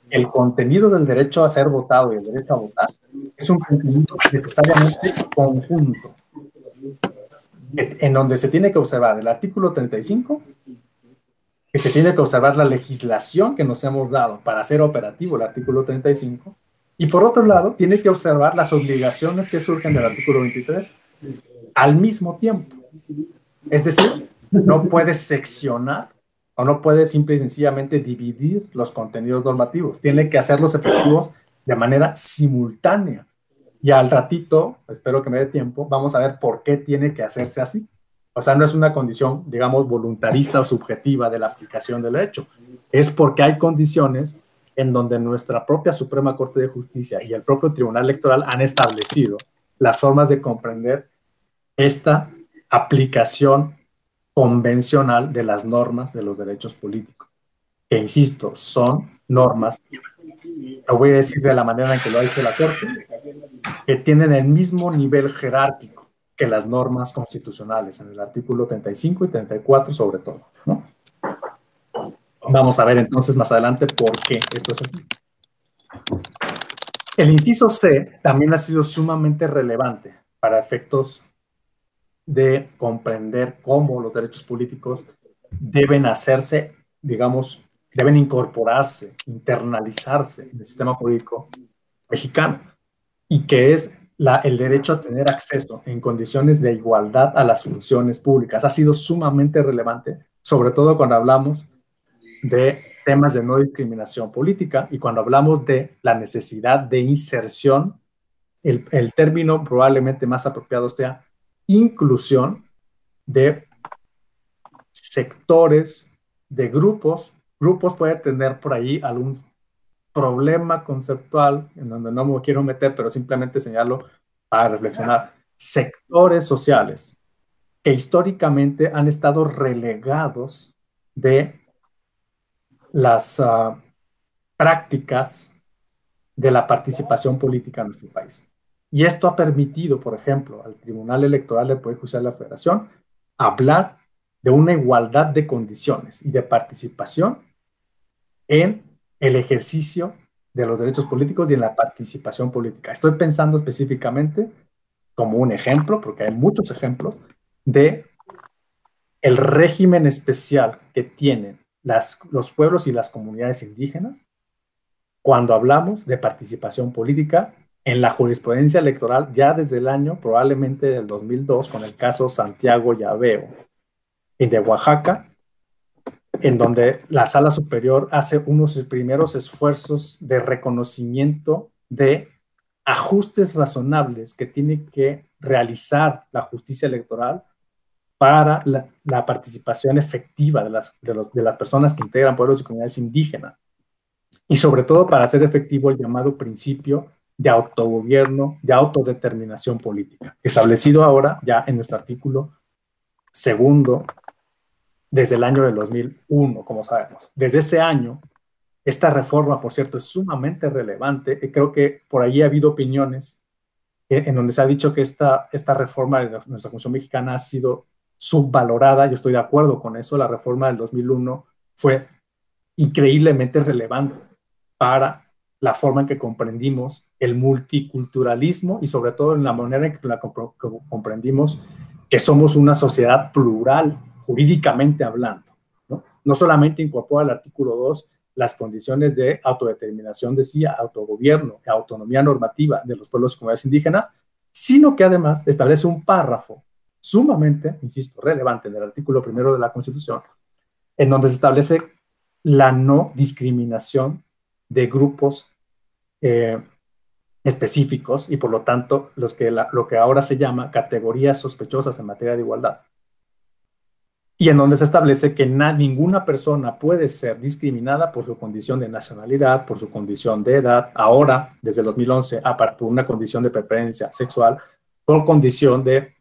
el contenido del derecho a ser votado y el derecho a votar es un contenido necesariamente conjunto, en donde se tiene que observar el artículo 35, que se tiene que observar la legislación que nos hemos dado para hacer operativo el artículo 35, y por otro lado, tiene que observar las obligaciones que surgen del artículo 23 al mismo tiempo. Es decir, no puedes seccionar o no puedes simple y sencillamente dividir los contenidos normativos. Tiene que hacerlos efectivos de manera simultánea. Y al ratito, espero que me dé tiempo, vamos a ver por qué tiene que hacerse así. O sea, no es una condición, digamos, voluntarista o subjetiva de la aplicación del derecho. Es porque hay condiciones en donde nuestra propia Suprema Corte de Justicia y el propio Tribunal Electoral han establecido las formas de comprender esta aplicación convencional de las normas de los derechos políticos, que insisto, son normas, lo voy a decir de la manera en que lo ha dicho la Corte, que tienen el mismo nivel jerárquico que las normas constitucionales, en el artículo 35 y 34 sobre todo, ¿no? Vamos a ver entonces más adelante por qué esto es así. El inciso C también ha sido sumamente relevante para efectos de comprender cómo los derechos políticos deben hacerse, digamos, deben incorporarse, internalizarse en el sistema jurídico mexicano, y que es el derecho a tener acceso en condiciones de igualdad a las funciones públicas. Ha sido sumamente relevante, sobre todo cuando hablamos de temas de no discriminación política y cuando hablamos de la necesidad de inserción, el término probablemente más apropiado sea inclusión de sectores, de grupos. Grupos puede tener por ahí algún problema conceptual en donde no me quiero meter, pero simplemente señalo para reflexionar. Sectores sociales que históricamente han estado relegados de las prácticas de la participación política en nuestro país. Y esto ha permitido, por ejemplo, al Tribunal Electoral del Poder Judicial de la Federación hablar de una igualdad de condiciones y de participación en el ejercicio de los derechos políticos y en la participación política. Estoy pensando específicamente como un ejemplo, porque hay muchos ejemplos, de el régimen especial que tienen los pueblos y las comunidades indígenas cuando hablamos de participación política en la jurisprudencia electoral ya desde el año probablemente del 2002 con el caso Santiago Llaveo y de Oaxaca, en donde la Sala Superior hace unos primeros esfuerzos de reconocimiento de ajustes razonables que tiene que realizar la justicia electoral para la participación efectiva de las personas que integran pueblos y comunidades indígenas, y sobre todo para hacer efectivo el llamado principio de autogobierno, de autodeterminación política, establecido ahora ya en nuestro artículo 2 desde el año del 2001, como sabemos. Desde ese año, esta reforma, por cierto, es sumamente relevante, y creo que por ahí ha habido opiniones en donde se ha dicho que esta reforma de nuestra Constitución mexicana ha sido subvalorada. Yo estoy de acuerdo con eso. La reforma del 2001 fue increíblemente relevante para la forma en que comprendimos el multiculturalismo y sobre todo en la manera en que comprendimos que somos una sociedad plural jurídicamente hablando, ¿no? No solamente incorpora el artículo 2 las condiciones de autodeterminación, decía, autogobierno y autonomía normativa de los pueblos y comunidades indígenas, sino que además establece un párrafo sumamente, insisto, relevante en el artículo 1 de la Constitución, en donde se establece la no discriminación de grupos específicos y por lo tanto lo que ahora se llama categorías sospechosas en materia de igualdad. Y en donde se establece que ninguna persona puede ser discriminada por su condición de nacionalidad, por su condición de edad, ahora, desde el 2011, por una condición de preferencia sexual, por condición de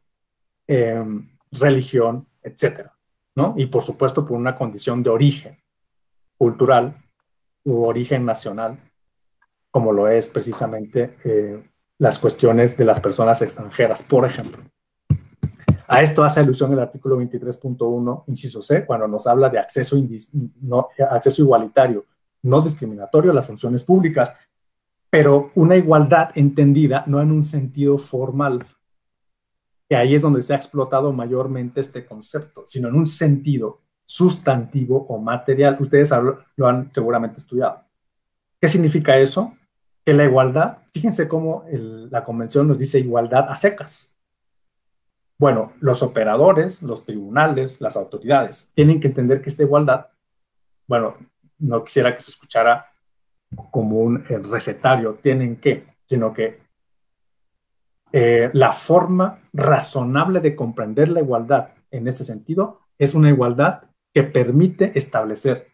religión, etcétera, ¿no? Y por supuesto por una condición de origen cultural u origen nacional, como lo es precisamente las cuestiones de las personas extranjeras, por ejemplo. A esto hace alusión el artículo 23.1, inciso C, cuando nos habla de acceso igualitario, no discriminatorio a las funciones públicas, pero una igualdad entendida no en un sentido formal, que ahí es donde se ha explotado mayormente este concepto, sino en un sentido sustantivo o material. Ustedes lo han seguramente estudiado. ¿Qué significa eso? Que la igualdad, fíjense cómo la convención nos dice igualdad a secas. Bueno, los operadores, los tribunales, las autoridades tienen que entender que esta igualdad, bueno, no quisiera que se escuchara como un recetario, sino que la forma razonable de comprender la igualdad en este sentido es una igualdad que permite establecer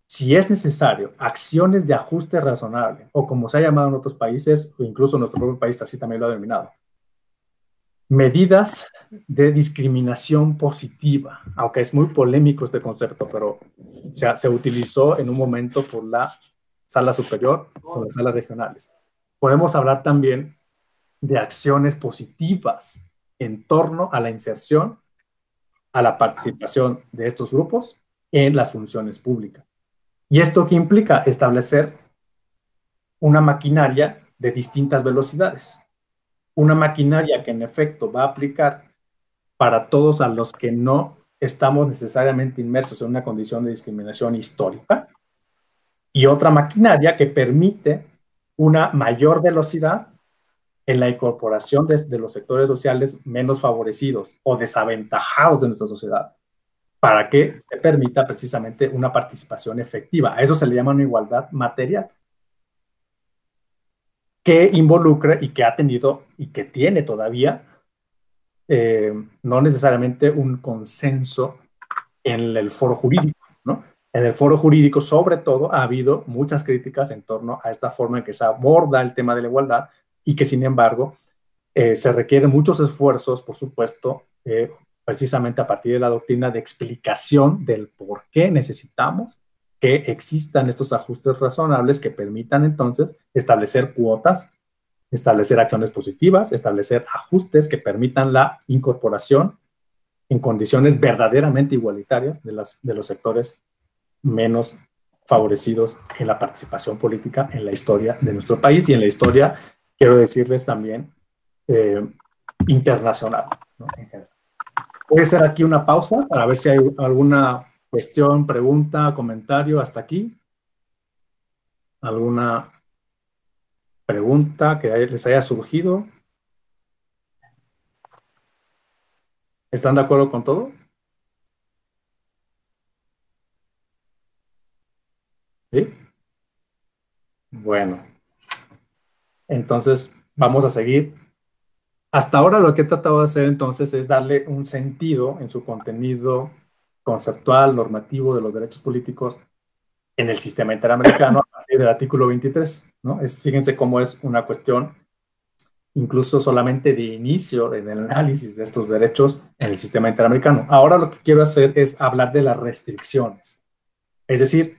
si es necesario, acciones de ajuste razonable, o como se ha llamado en otros países, o incluso nuestro propio país así también lo ha denominado, medidas de discriminación positiva, aunque es muy polémico este concepto, pero se utilizó en un momento por la sala superior o las salas regionales. Podemos hablar también de acciones positivas en torno a la inserción, a la participación de estos grupos en las funciones públicas. ¿Y esto qué implica? Establecer una maquinaria de distintas velocidades. Una maquinaria que en efecto va a aplicar para todos a los que no estamos necesariamente inmersos en una condición de discriminación histórica, y otra maquinaria que permite una mayor velocidad en la incorporación de los sectores sociales menos favorecidos o desaventajados de nuestra sociedad, para que se permita precisamente una participación efectiva. A eso se le llama una igualdad material, que involucra y que ha tenido y que tiene todavía no necesariamente un consenso en el foro jurídico, ¿no? En el foro jurídico, sobre todo, ha habido muchas críticas en torno a esta forma en que se aborda el tema de la igualdad y que, sin embargo, se requieren muchos esfuerzos, por supuesto, precisamente a partir de la doctrina de explicación del por qué necesitamos que existan estos ajustes razonables que permitan entonces establecer cuotas, establecer acciones positivas, establecer ajustes que permitan la incorporación en condiciones verdaderamente igualitarias de los sectores menos favorecidos en la participación política en la historia de nuestro país y en la historia, quiero decirles también, internacional, ¿no? En general. Voy a hacer aquí una pausa para ver si hay alguna cuestión, pregunta, comentario hasta aquí. ¿Alguna pregunta que les haya surgido? ¿Están de acuerdo con todo? ¿Sí? Bueno. Entonces, vamos a seguir. Hasta ahora lo que he tratado de hacer entonces es darle un sentido en su contenido conceptual, normativo de los derechos políticos en el sistema interamericano a partir del artículo 23, ¿no? Fíjense cómo es una cuestión incluso solamente de inicio en el análisis de estos derechos en el sistema interamericano. Ahora lo que quiero hacer es hablar de las restricciones. Es decir,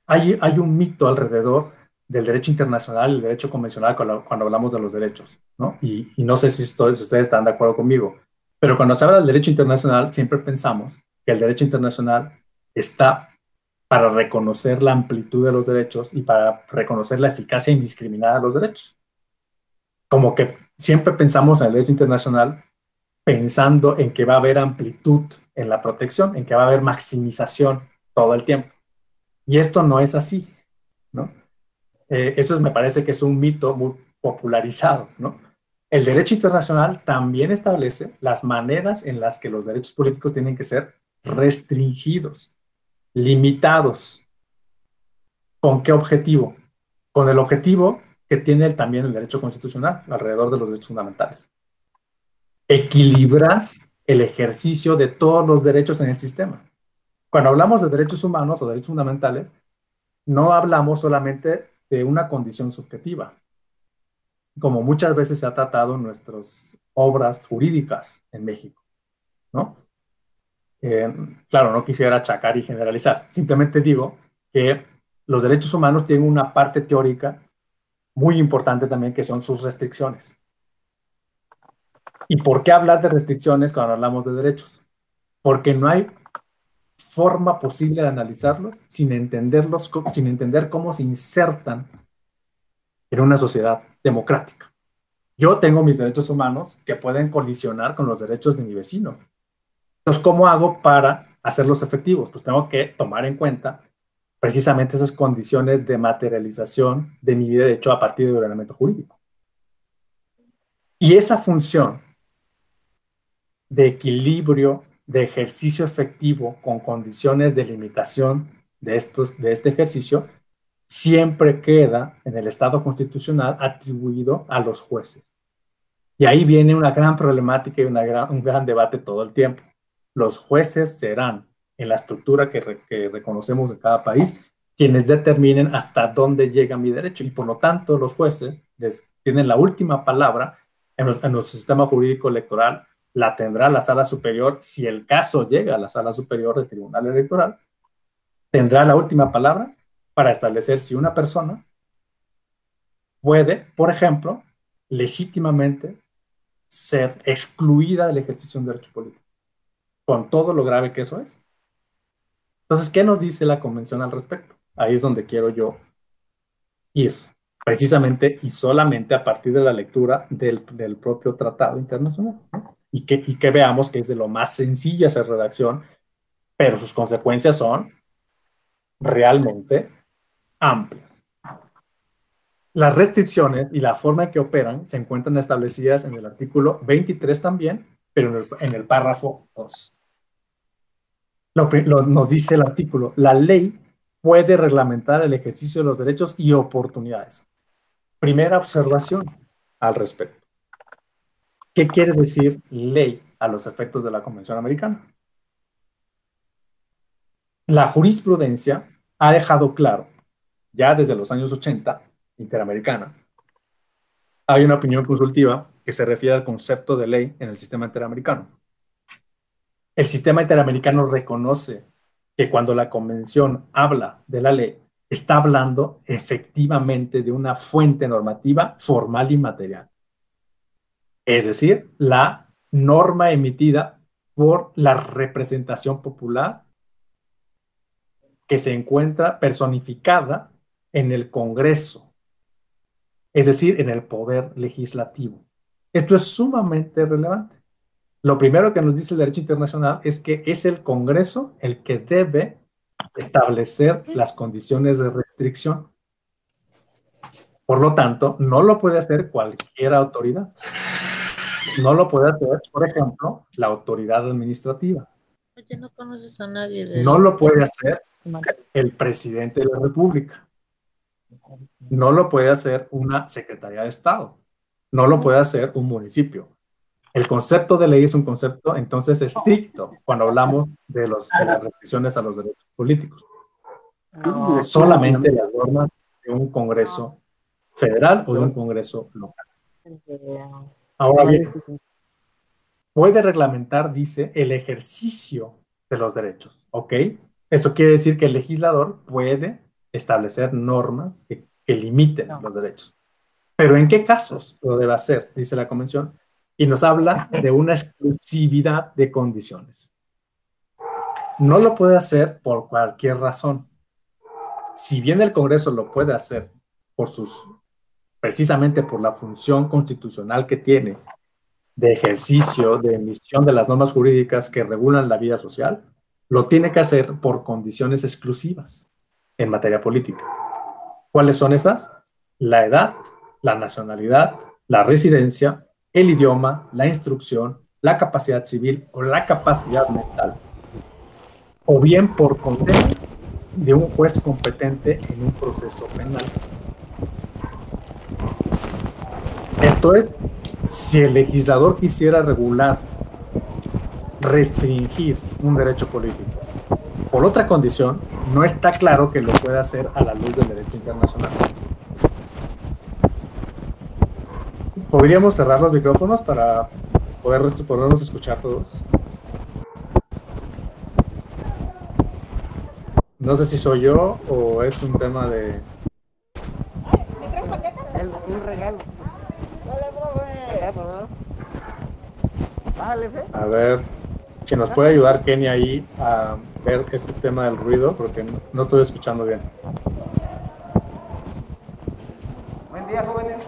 hay un mito alrededor del derecho internacional y el derecho convencional cuando hablamos de los derechos, ¿no? Y no sé si ustedes están de acuerdo conmigo, pero cuando se habla del derecho internacional siempre pensamos que el derecho internacional está para reconocer la amplitud de los derechos y para reconocer la eficacia indiscriminada de los derechos. Como que siempre pensamos en el derecho internacional pensando en que va a haber amplitud en la protección, en que va a haber maximización todo el tiempo. Y esto no es así, ¿no? Eso me parece que es un mito muy popularizado, ¿no? El derecho internacional también establece las maneras en las que los derechos políticos tienen que ser restringidos, limitados. ¿Con qué objetivo? Con el objetivo que tiene también el derecho constitucional alrededor de los derechos fundamentales. Equilibrar el ejercicio de todos los derechos en el sistema. Cuando hablamos de derechos humanos o derechos fundamentales, no hablamos solamente de una condición subjetiva, como muchas veces se ha tratado en nuestras obras jurídicas en México, ¿no? Claro, no quisiera achacar y generalizar, simplemente digo que los derechos humanos tienen una parte teórica muy importante también, que son sus restricciones. ¿Y por qué hablar de restricciones cuando hablamos de derechos? Porque no hay forma posible de analizarlos sin entender cómo se insertan en una sociedad democrática. Yo tengo mis derechos humanos que pueden colisionar con los derechos de mi vecino. Entonces, ¿cómo hago para hacerlos efectivos? Pues tengo que tomar en cuenta precisamente esas condiciones de materialización de mi derecho a partir del ordenamiento jurídico. Y esa función de equilibrio, de ejercicio efectivo con condiciones de limitación de este ejercicio, siempre queda en el Estado constitucional atribuido a los jueces. Y ahí viene una gran problemática y un gran debate todo el tiempo. Los jueces serán en la estructura que reconocemos de cada país quienes determinen hasta dónde llega mi derecho. Y por lo tanto, los jueces tienen la última palabra en nuestro sistema jurídico electoral. La tendrá la sala superior si el caso llega a la sala superior del Tribunal Electoral. Tendrá la última palabra para establecer si una persona puede, por ejemplo, legítimamente ser excluida del ejercicio de un derecho político, con todo lo grave que eso es. Entonces, ¿qué nos dice la Convención al respecto? Ahí es donde quiero yo ir, precisamente y solamente a partir de la lectura del propio tratado internacional, ¿no? Y que veamos que es de lo más sencilla esa redacción, pero sus consecuencias son realmente amplias. Las restricciones y la forma en que operan se encuentran establecidas en el artículo 23 también, pero en el párrafo 2. Nos dice el artículo: la ley puede reglamentar el ejercicio de los derechos y oportunidades. Primera observación al respecto. ¿Qué quiere decir ley a los efectos de la Convención Americana? La jurisprudencia ha dejado claro, ya desde los años 80, interamericana, hay una opinión consultiva que se refiere al concepto de ley en el sistema interamericano. El sistema interamericano reconoce que cuando la convención habla de la ley, está hablando efectivamente de una fuente normativa formal y material. Es decir, la norma emitida por la representación popular que se encuentra personificada en el Congreso, es decir, en el poder legislativo. Esto es sumamente relevante. Lo primero que nos dice el derecho internacional es que es el Congreso el que debe establecer las condiciones de restricción. Por lo tanto, no lo puede hacer cualquier autoridad. No lo puede hacer, por ejemplo, la autoridad administrativa. Oye, no conoces a nadie. No lo puede hacer el presidente de la República. No lo puede hacer una Secretaría de Estado. No lo puede hacer un municipio. El concepto de ley es un concepto entonces estricto cuando hablamos de las restricciones a los derechos políticos. Solamente las normas de un Congreso federal o de un Congreso local. Ahora bien, puede reglamentar, dice, el ejercicio de los derechos, ¿ok? Eso quiere decir que el legislador puede establecer normas que limiten los derechos. Pero ¿en qué casos lo debe hacer? Dice la Convención. Y nos habla de una exclusividad de condiciones. No lo puede hacer por cualquier razón. Si bien el Congreso lo puede hacer precisamente por la función constitucional que tiene de ejercicio, de emisión de las normas jurídicas que regulan la vida social, lo tiene que hacer por condiciones exclusivas en materia política. ¿Cuáles son esas? La edad, la nacionalidad, la residencia, el idioma, la instrucción, la capacidad civil o la capacidad mental, o bien por condena de un juez competente en un proceso penal. Esto es, si el legislador quisiera regular, restringir un derecho político por otra condición, no está claro que lo pueda hacer a la luz del derecho internacional. ¿Podríamos cerrar los micrófonos para podernos escuchar todos? No sé si soy yo o es un tema de... Un regalo. A ver, si nos puede ayudar Kenny ahí a ver este tema del ruido, porque no estoy escuchando bien. Buen día, jóvenes.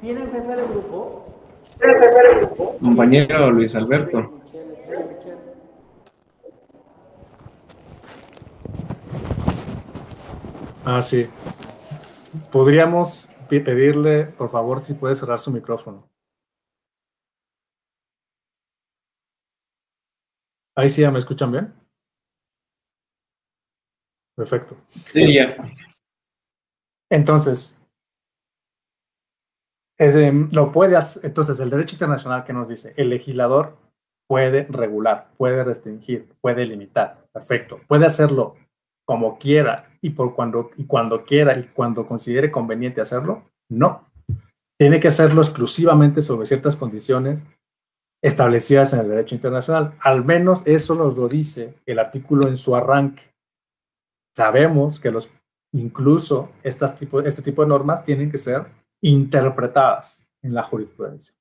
¿Tienen primer el grupo? Compañero Luis Alberto. Ah, sí. Podríamos pedirle, por favor, si puede cerrar su micrófono. Ahí sí, ¿ya me escuchan bien? Perfecto. Sí, ya. Entonces, lo puede hacer. Entonces, el derecho internacional, ¿qué nos dice? El legislador puede regular, puede restringir, puede limitar. Perfecto. Puede hacerlo como quiera y cuando quiera y cuando considere conveniente hacerlo. No. Tiene que hacerlo exclusivamente sobre ciertas condiciones establecidas en el derecho internacional. Al menos eso nos lo dice el artículo en su arranque. Sabemos que incluso este tipo de normas tienen que ser interpretadas en la jurisprudencia.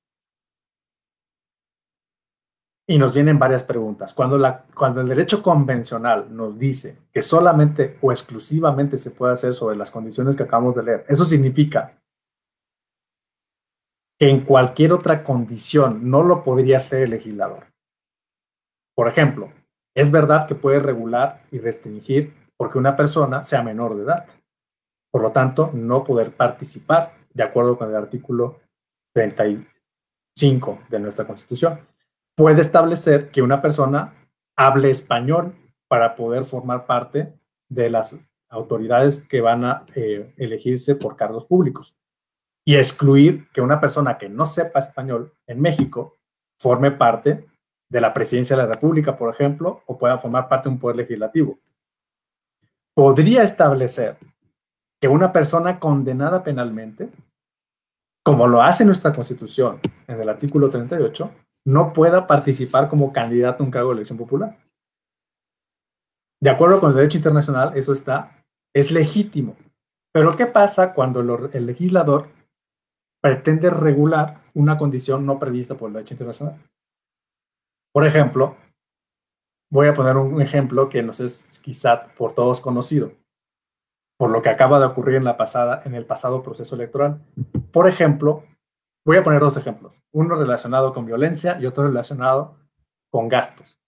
Y nos vienen varias preguntas. Cuando el derecho convencional nos dice que solamente o exclusivamente se puede hacer sobre las condiciones que acabamos de leer, eso significa que en cualquier otra condición no lo podría hacer el legislador. Por ejemplo, es verdad que puede regular y restringir porque una persona sea menor de edad. Por lo tanto, no poder participar de acuerdo con el artículo 35 de nuestra Constitución. Puede establecer que una persona hable español para poder formar parte de las autoridades que van a elegirse por cargos públicos y excluir que una persona que no sepa español en México forme parte de la presidencia de la República, por ejemplo, o pueda formar parte de un poder legislativo. Podría establecer que una persona condenada penalmente, como lo hace nuestra Constitución en el artículo 38, no pueda participar como candidato a un cargo de elección popular. De acuerdo con el derecho internacional, eso es legítimo. Pero ¿qué pasa cuando el legislador pretende regular una condición no prevista por el derecho internacional? Por ejemplo, voy a poner un ejemplo que nos es quizá por todos conocido, por lo que acaba de ocurrir en el pasado proceso electoral. Por ejemplo, voy a poner dos ejemplos, uno relacionado con violencia y otro relacionado con gastos.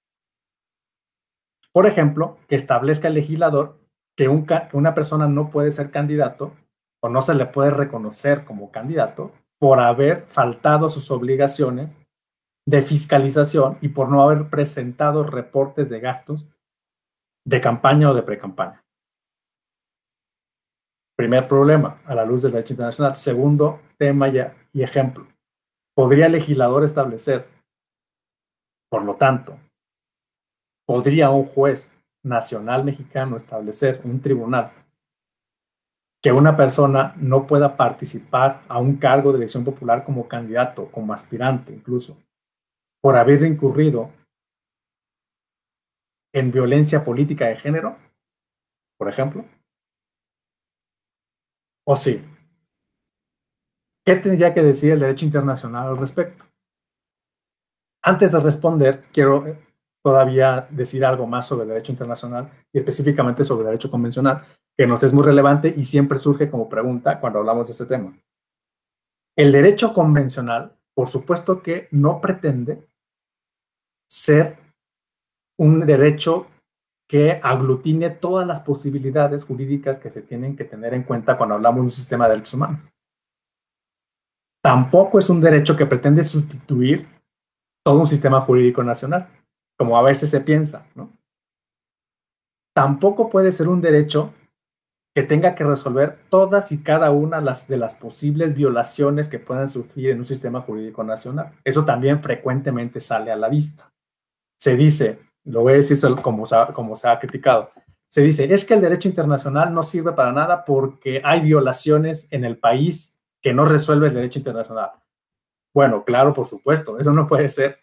Por ejemplo, que establezca el legislador que una persona no puede ser candidato o no se le puede reconocer como candidato por haber faltado a sus obligaciones de fiscalización y por no haber presentado reportes de gastos de campaña o de precampaña. Primer problema, a la luz del derecho internacional. Segundo tema y ejemplo. ¿Podría el legislador establecer, por lo tanto, podría un juez nacional mexicano establecer, un tribunal, que una persona no pueda participar a un cargo de elección popular como candidato, como aspirante incluso, por haber incurrido en violencia política de género, por ejemplo? ¿O sí? ¿Qué tendría que decir el derecho internacional al respecto? Antes de responder, quiero todavía decir algo más sobre el derecho internacional y específicamente sobre el derecho convencional, que nos es muy relevante y siempre surge como pregunta cuando hablamos de este tema. El derecho convencional, por supuesto que no pretende ser un derecho que aglutine todas las posibilidades jurídicas que se tienen que tener en cuenta cuando hablamos de un sistema de derechos humanos. Tampoco es un derecho que pretende sustituir todo un sistema jurídico nacional, como a veces se piensa, ¿no? Tampoco puede ser un derecho que tenga que resolver todas y cada una de las posibles violaciones que puedan surgir en un sistema jurídico nacional. Eso también frecuentemente sale a la vista. Se dice, lo voy a decir como se ha criticado, se dice, es que el derecho internacional no sirve para nada porque hay violaciones en el país que no resuelve el derecho internacional. Bueno, claro, por supuesto, eso no puede ser.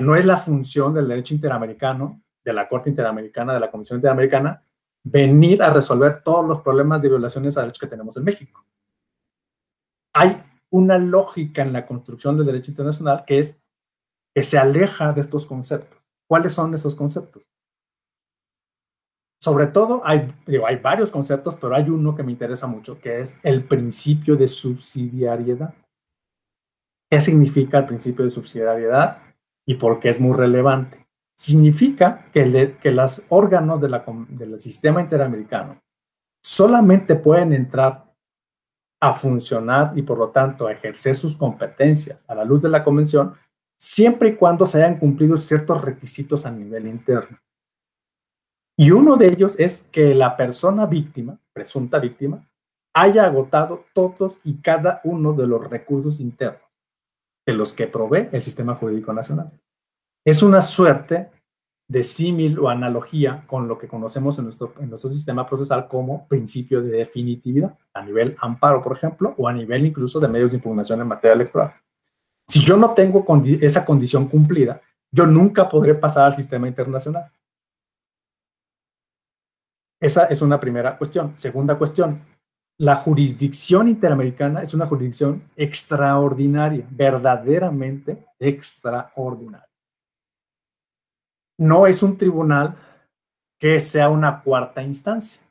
No es la función del derecho interamericano, de la Corte Interamericana, de la Comisión Interamericana, venir a resolver todos los problemas de violaciones a derechos que tenemos en México. Hay una lógica en la construcción del derecho internacional que se aleja de estos conceptos. ¿Cuáles son esos conceptos? Sobre todo, hay varios conceptos, pero hay uno que me interesa mucho, que es el principio de subsidiariedad. ¿Qué significa el principio de subsidiariedad y por qué es muy relevante? Significa que los órganos del sistema interamericano solamente pueden entrar a funcionar y por lo tanto a ejercer sus competencias a la luz de la Convención siempre y cuando se hayan cumplido ciertos requisitos a nivel interno. Y uno de ellos es que la persona víctima, presunta víctima, haya agotado todos y cada uno de los recursos internos de los que provee el sistema jurídico nacional. Es una suerte de símil o analogía con lo que conocemos en nuestro sistema procesal como principio de definitividad, a nivel amparo, por ejemplo, o a nivel incluso de medios de impugnación en materia electoral. Si yo no tengo esa condición cumplida, yo nunca podré pasar al sistema internacional. Esa es una primera cuestión. Segunda cuestión, la jurisdicción interamericana es una jurisdicción extraordinaria, verdaderamente extraordinaria. No es un tribunal que sea una cuarta instancia.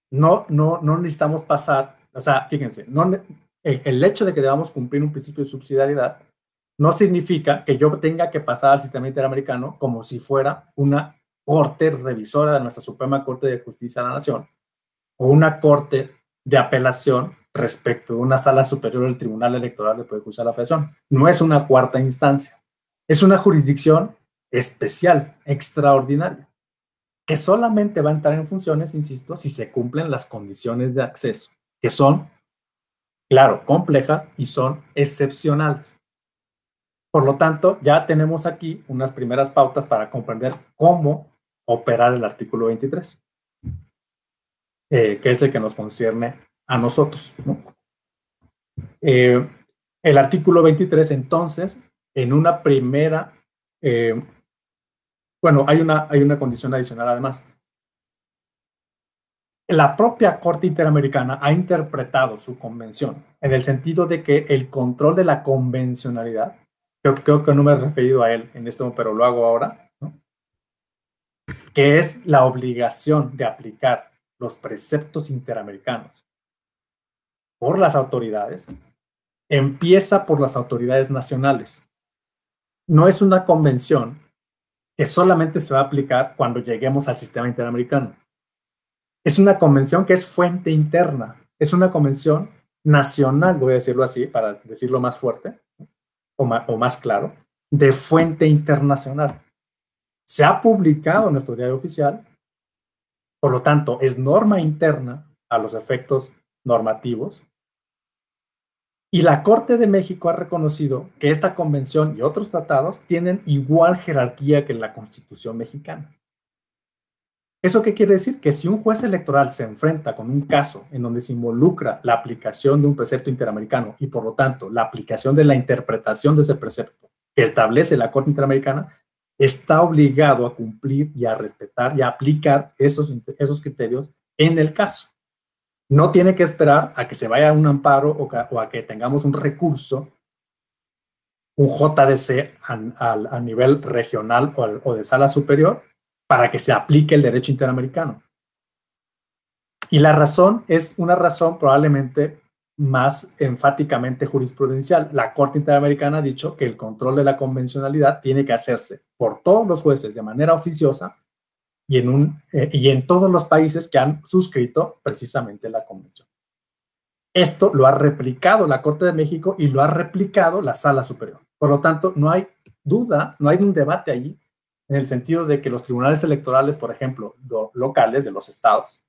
No necesitamos pasar, o sea, fíjense, el hecho de que debamos cumplir un principio de subsidiariedad no significa que yo tenga que pasar al sistema interamericano como si fuera una corte revisora de nuestra Suprema Corte de Justicia de la Nación o una corte de apelación respecto de una sala superior del Tribunal Electoral del Poder Judicial de la Federación. No es una cuarta instancia, es una jurisdicción especial, extraordinaria, que solamente va a entrar en funciones, insisto, si se cumplen las condiciones de acceso, que son, claro, complejas y son excepcionales. Por lo tanto, ya tenemos aquí unas primeras pautas para comprender cómo operar el artículo 23, que es el que nos concierne a nosotros, ¿no? El artículo 23, entonces, en una primera... bueno, hay una condición adicional además. La propia Corte Interamericana ha interpretado su convención en el sentido de que el control de la convencionalidad, creo que no me he referido a él en este momento, pero lo hago ahora, ¿no? Que es la obligación de aplicar los preceptos interamericanos por las autoridades, empieza por las autoridades nacionales. No es una convención que solamente se va a aplicar cuando lleguemos al sistema interamericano. Es una convención que es fuente interna, es una convención nacional, voy a decirlo así, para decirlo más fuerte o más claro, de fuente internacional. Se ha publicado en nuestro diario oficial, por lo tanto, es norma interna a los efectos normativos, y la Corte de México ha reconocido que esta convención y otros tratados tienen igual jerarquía que la Constitución mexicana. ¿Eso qué quiere decir? Que si un juez electoral se enfrenta con un caso en donde se involucra la aplicación de un precepto interamericano y por lo tanto la aplicación de la interpretación de ese precepto que establece la Corte Interamericana, está obligado a cumplir y a respetar y a aplicar esos criterios en el caso. No tiene que esperar a que se vaya a un amparo o a que tengamos un recurso, un JDC a nivel regional o de sala superior para que se aplique el derecho interamericano. Y la razón es una razón probablemente más enfáticamente jurisprudencial. La Corte Interamericana ha dicho que el control de la convencionalidad tiene que hacerse por todos los jueces de manera oficiosa y en todos los países que han suscrito precisamente la convención. Esto lo ha replicado la Corte de México y lo ha replicado la Sala Superior. Por lo tanto, no hay duda, no hay un debate allí en el sentido de que los tribunales electorales, por ejemplo, locales de los estados,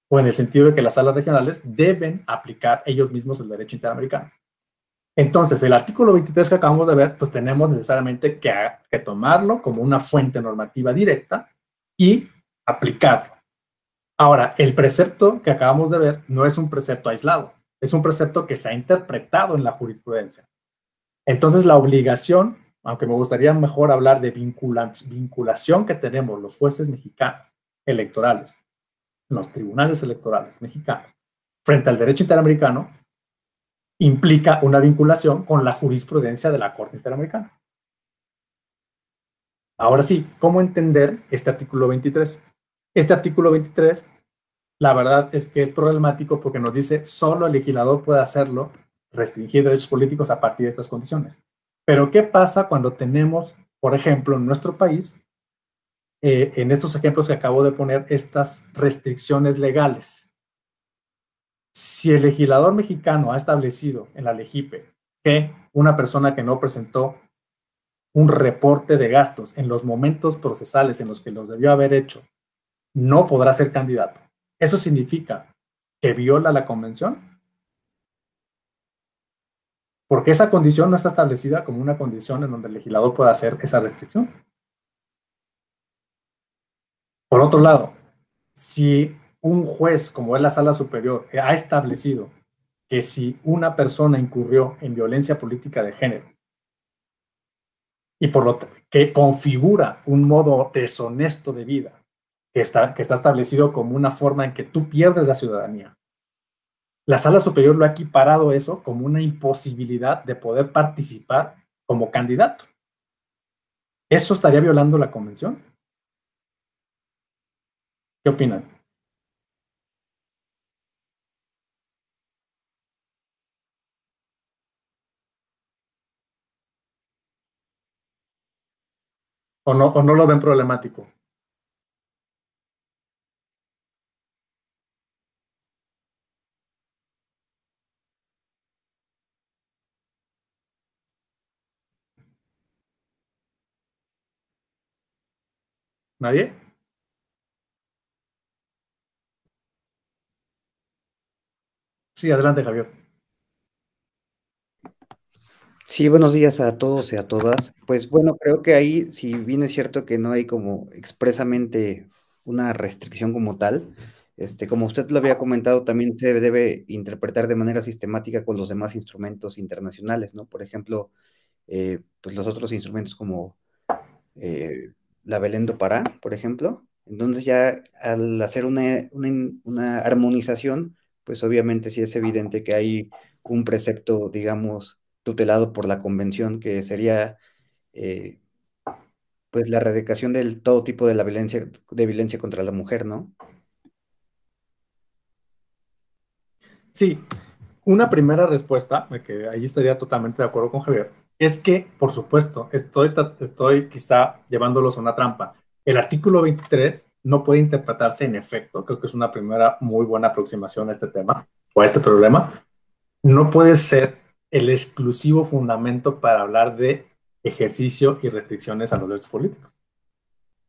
o en el sentido de que las salas regionales deben aplicar ellos mismos el derecho interamericano. Entonces, el artículo 23 que acabamos de ver, pues tenemos necesariamente que tomarlo como una fuente normativa directa y aplicarlo. Ahora, el precepto que acabamos de ver no es un precepto aislado, es un precepto que se ha interpretado en la jurisprudencia. Entonces, la obligación, aunque me gustaría mejor hablar de vinculación que tenemos los jueces mexicanos electorales, los tribunales electorales mexicanos, frente al derecho interamericano, implica una vinculación con la jurisprudencia de la Corte Interamericana. Ahora sí, ¿cómo entender este artículo 23? Este artículo 23, la verdad es que es problemático porque nos dice solo el legislador puede hacerlo, restringir derechos políticos a partir de estas condiciones. Pero ¿qué pasa cuando tenemos, por ejemplo, en nuestro país, en estos ejemplos que acabo de poner, estas restricciones legales? Si el legislador mexicano ha establecido en la LEGIPE que una persona que no presentó un reporte de gastos en los momentos procesales en los que los debió haber hecho, no podrá ser candidato, ¿eso significa que viola la convención? porque esa condición no está establecida como una condición en donde el legislador pueda hacer esa restricción. Por otro lado, si un juez, como es la Sala Superior, ha establecido que si una persona incurrió en violencia política de género y por lo que configura un modo deshonesto de vida que está establecido como una forma en que tú pierdes la ciudadanía, la Sala Superior lo ha equiparado eso como una imposibilidad de poder participar como candidato. ¿Eso estaría violando la convención? ¿Qué opinan? O no lo ven problemático? ¿Nadie? Sí, adelante, Javier. Sí, buenos días a todos y a todas. Pues bueno, creo que ahí, si bien es cierto que no hay como expresamente una restricción como tal, como usted lo había comentado, también se debe interpretar de manera sistemática con los demás instrumentos internacionales, ¿no? Por ejemplo, pues los otros instrumentos como eh, la Belén do Pará, por ejemplo. Entonces ya al hacer una armonización, pues obviamente sí es evidente que hay un precepto, digamos, tutelado por la convención, que sería eh, pues la erradicación del todo tipo de violencia contra la mujer, ¿no? Sí, una primera respuesta, de que ahí estaría totalmente de acuerdo con Javier, es que, por supuesto, estoy quizá llevándolos a una trampa. El artículo 23 no puede interpretarse en efecto, creo que es una primera muy buena aproximación a este tema o a este problema. No puede ser el exclusivo fundamento para hablar de ejercicio y restricciones a los derechos políticos.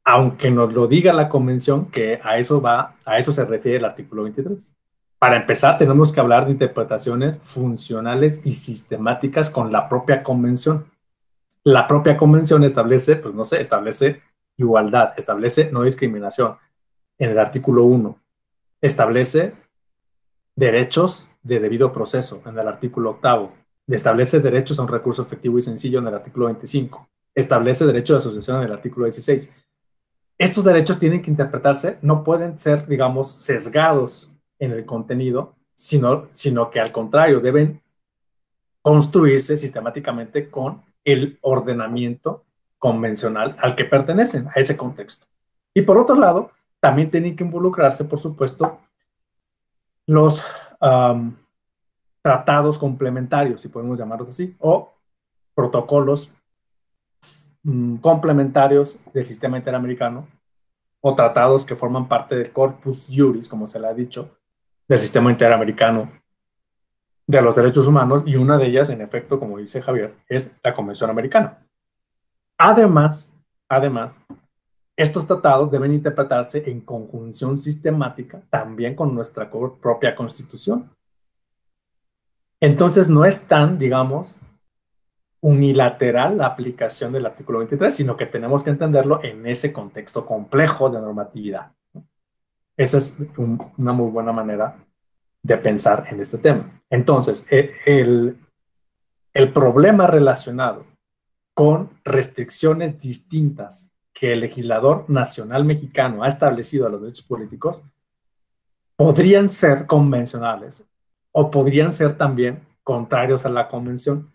Aunque nos lo diga la convención, que a eso se refiere el artículo 23. Para empezar, tenemos que hablar de interpretaciones funcionales y sistemáticas con la propia convención. La propia convención establece, pues no sé, establece igualdad, establece no discriminación en el artículo 1, establece derechos de debido proceso en el artículo 8, establece derechos a un recurso efectivo y sencillo en el artículo 25, establece derecho de asociación en el artículo 16. Estos derechos tienen que interpretarse, no pueden ser, digamos, sesgados en el contenido, sino que al contrario, deben construirse sistemáticamente con el ordenamiento convencional al que pertenecen, a ese contexto. Y por otro lado, también tienen que involucrarse, por supuesto, los tratados complementarios, si podemos llamarlos así, o protocolos complementarios del sistema interamericano, o tratados que forman parte del corpus juris, como se le ha dicho, del sistema interamericano de los derechos humanos, y una de ellas, en efecto, como dice Javier, es la Convención Americana. Además, estos tratados deben interpretarse en conjunción sistemática también con nuestra propia Constitución. Entonces, no es tan, digamos, unilateral la aplicación del artículo 23, sino que tenemos que entenderlo en ese contexto complejo de normatividad. Esa es una muy buena manera de pensar en este tema. Entonces, el problema relacionado con restricciones distintas que el legislador nacional mexicano ha establecido a los derechos políticos podrían ser convencionales o podrían ser también contrarios a la convención.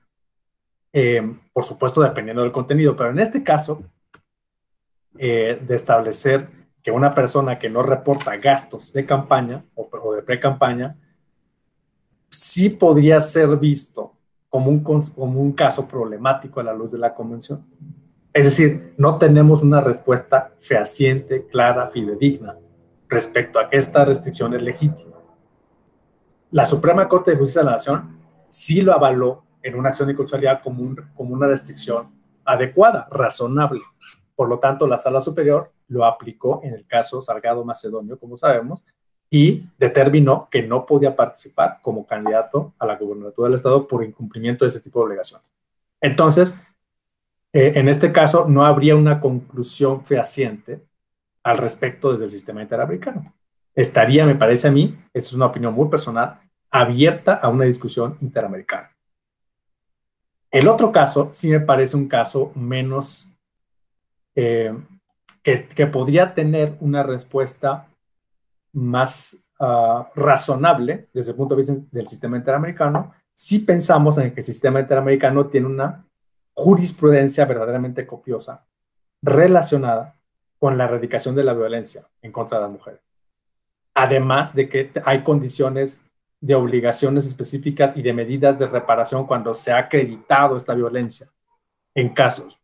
Por supuesto, dependiendo del contenido, pero en este caso, de establecer que una persona que no reporta gastos de campaña o de pre-campaña, sí podría ser visto como un caso problemático a la luz de la convención. Es decir, no tenemos una respuesta fehaciente, clara, fidedigna respecto a que esta restricción es legítima. La Suprema Corte de Justicia de la Nación sí lo avaló en una acción de inconstitucionalidad como una restricción adecuada, razonable. Por lo tanto, la Sala Superior lo aplicó en el caso Salgado Macedonio, como sabemos, y determinó que no podía participar como candidato a la gubernatura del estado por incumplimiento de ese tipo de obligación. Entonces, en este caso, no habría una conclusión fehaciente al respecto desde el sistema interamericano. Estaría, me parece a mí, esto es una opinión muy personal, abierta a una discusión interamericana. El otro caso sí me parece un caso menos, que podría tener una respuesta más razonable desde el punto de vista del sistema interamericano, si pensamos en que el sistema interamericano tiene una jurisprudencia verdaderamente copiosa relacionada con la erradicación de la violencia en contra de las mujeres. Además de que hay condiciones de obligaciones específicas y de medidas de reparación cuando se ha acreditado esta violencia en casos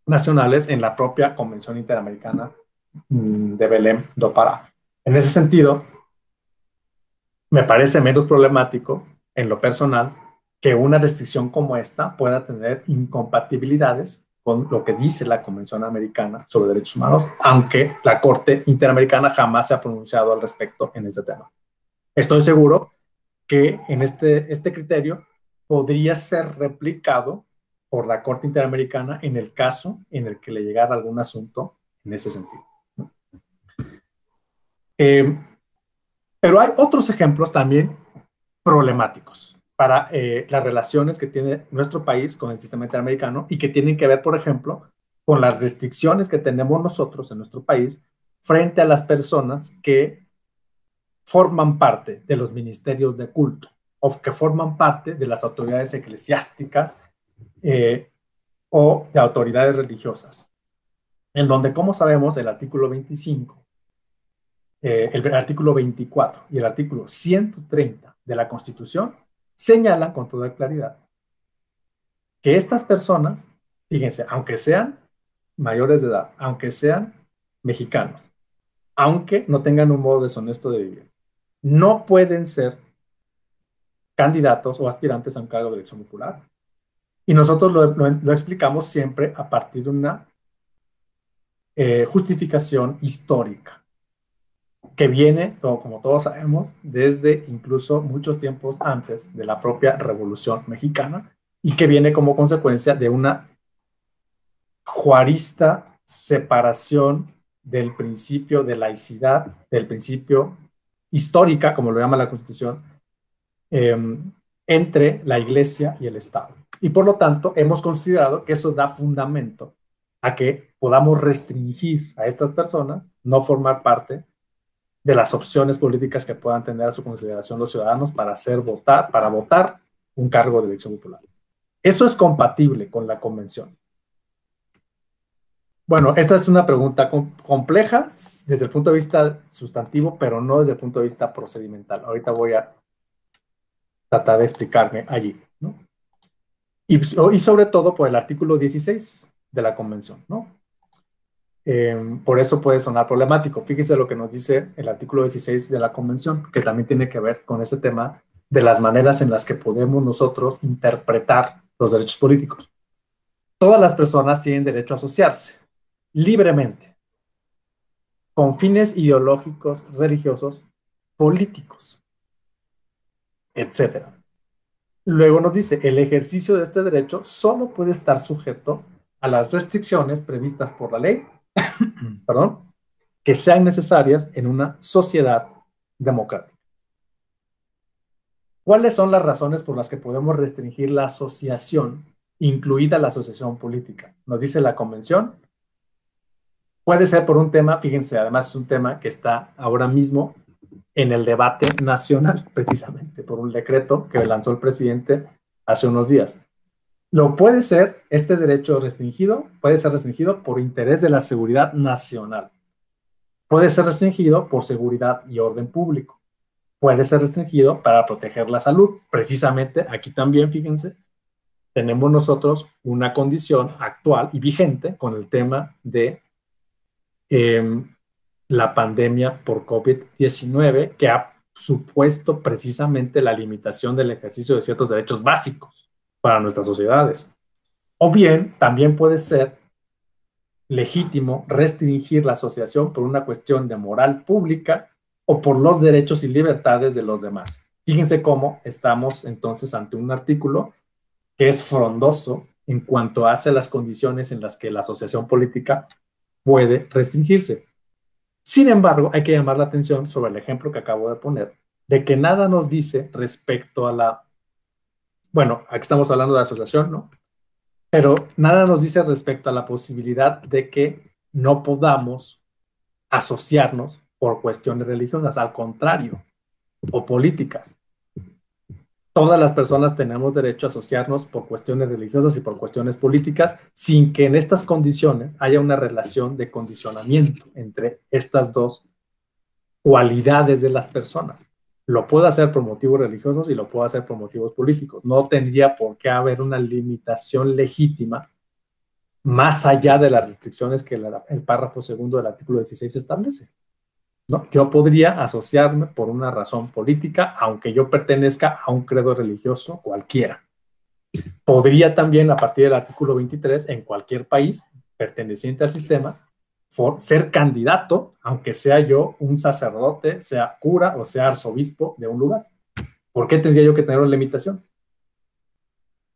nacionales en la propia Convención Interamericana de Belém do Pará. En ese sentido, me parece menos problemático, en lo personal, que una restricción como esta pueda tener incompatibilidades con lo que dice la Convención Americana sobre Derechos Humanos, aunque la Corte Interamericana jamás se ha pronunciado al respecto en este tema. Estoy seguro que en este criterio podría ser replicado por la Corte Interamericana en el caso en el que le llegara algún asunto en ese sentido. Pero hay otros ejemplos también problemáticos para las relaciones que tiene nuestro país con el sistema interamericano y que tienen que ver, por ejemplo, con las restricciones que tenemos nosotros en nuestro país frente a las personas que forman parte de los ministerios de culto o que forman parte de las autoridades eclesiásticas o de autoridades religiosas, en donde, como sabemos, el artículo 25, el artículo 24 y el artículo 130 de la Constitución señalan con toda claridad que estas personas, fíjense, aunque sean mayores de edad, aunque sean mexicanos, aunque no tengan un modo deshonesto de vivir, no pueden ser candidatos o aspirantes a un cargo de elección popular. Y nosotros lo explicamos siempre a partir de una justificación histórica que viene, como todos sabemos, desde incluso muchos tiempos antes de la propia Revolución Mexicana y que viene como consecuencia de una juarista separación del principio de laicidad, del principio histórica, como lo llama la Constitución, entre la Iglesia y el Estado. Y por lo tanto, hemos considerado que eso da fundamento a que podamos restringir a estas personas no formar parte de las opciones políticas que puedan tener a su consideración los ciudadanos para votar un cargo de elección popular. Eso es compatible con la Convención. Bueno, esta es una pregunta compleja desde el punto de vista sustantivo, pero no desde el punto de vista procedimental. Ahorita voy a tratar de explicarme allí, ¿no? Y sobre todo por el artículo 16 de la Convención, ¿no? Por eso puede sonar problemático. Fíjese lo que nos dice el artículo 16 de la Convención, que también tiene que ver con este tema de las maneras en las que podemos nosotros interpretar los derechos políticos. Todas las personas tienen derecho a asociarse libremente con fines ideológicos, religiosos, políticos, etc. Luego nos dice, el ejercicio de este derecho solo puede estar sujeto a las restricciones previstas por la ley, perdón, que sean necesarias en una sociedad democrática. ¿Cuáles son las razones por las que podemos restringir la asociación, incluida la asociación política? Nos dice la Convención. Puede ser por un tema, fíjense, además es un tema que está ahora mismo en el debate nacional, precisamente, por un decreto que lanzó el presidente hace unos días. Puede ser este derecho restringido, puede ser restringido por interés de la seguridad nacional. Puede ser restringido por seguridad y orden público. Puede ser restringido para proteger la salud. Precisamente aquí también, fíjense, tenemos nosotros una condición actual y vigente con el tema de la pandemia por COVID-19, que ha supuesto precisamente la limitación del ejercicio de ciertos derechos básicos para nuestras sociedades. O bien, también puede ser legítimo restringir la asociación por una cuestión de moral pública o por los derechos y libertades de los demás. Fíjense cómo estamos entonces ante un artículo que es frondoso en cuanto hace las condiciones en las que la asociación política puede restringirse. Sin embargo, hay que llamar la atención sobre el ejemplo que acabo de poner, de que nada nos dice respecto a la... Bueno, aquí estamos hablando de asociación, ¿no? Pero nada nos dice respecto a la posibilidad de que no podamos asociarnos por cuestiones religiosas, al contrario, o políticas. Todas las personas tenemos derecho a asociarnos por cuestiones religiosas y por cuestiones políticas sin que en estas condiciones haya una relación de condicionamiento entre estas dos cualidades de las personas. Lo puedo hacer por motivos religiosos y lo puedo hacer por motivos políticos. No tendría por qué haber una limitación legítima más allá de las restricciones que el párrafo segundo del artículo 16 establece, ¿no? Yo podría asociarme por una razón política, aunque yo pertenezca a un credo religioso cualquiera. Podría también, a partir del artículo 23, en cualquier país perteneciente al sistema, ser candidato, aunque sea yo un sacerdote, sea cura o sea arzobispo de un lugar. ¿Por qué tendría yo que tener una limitación?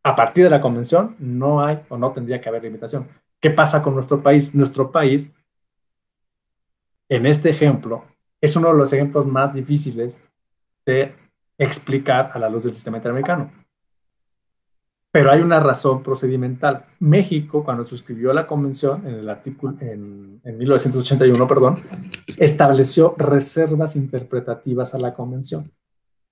A partir de la convención no hay o no tendría que haber limitación. ¿Qué pasa con nuestro país? Nuestro país, en este ejemplo, es uno de los ejemplos más difíciles de explicar a la luz del sistema interamericano. Pero hay una razón procedimental. México, cuando suscribió la convención en el artículo en 1981, perdón, estableció reservas interpretativas a la convención.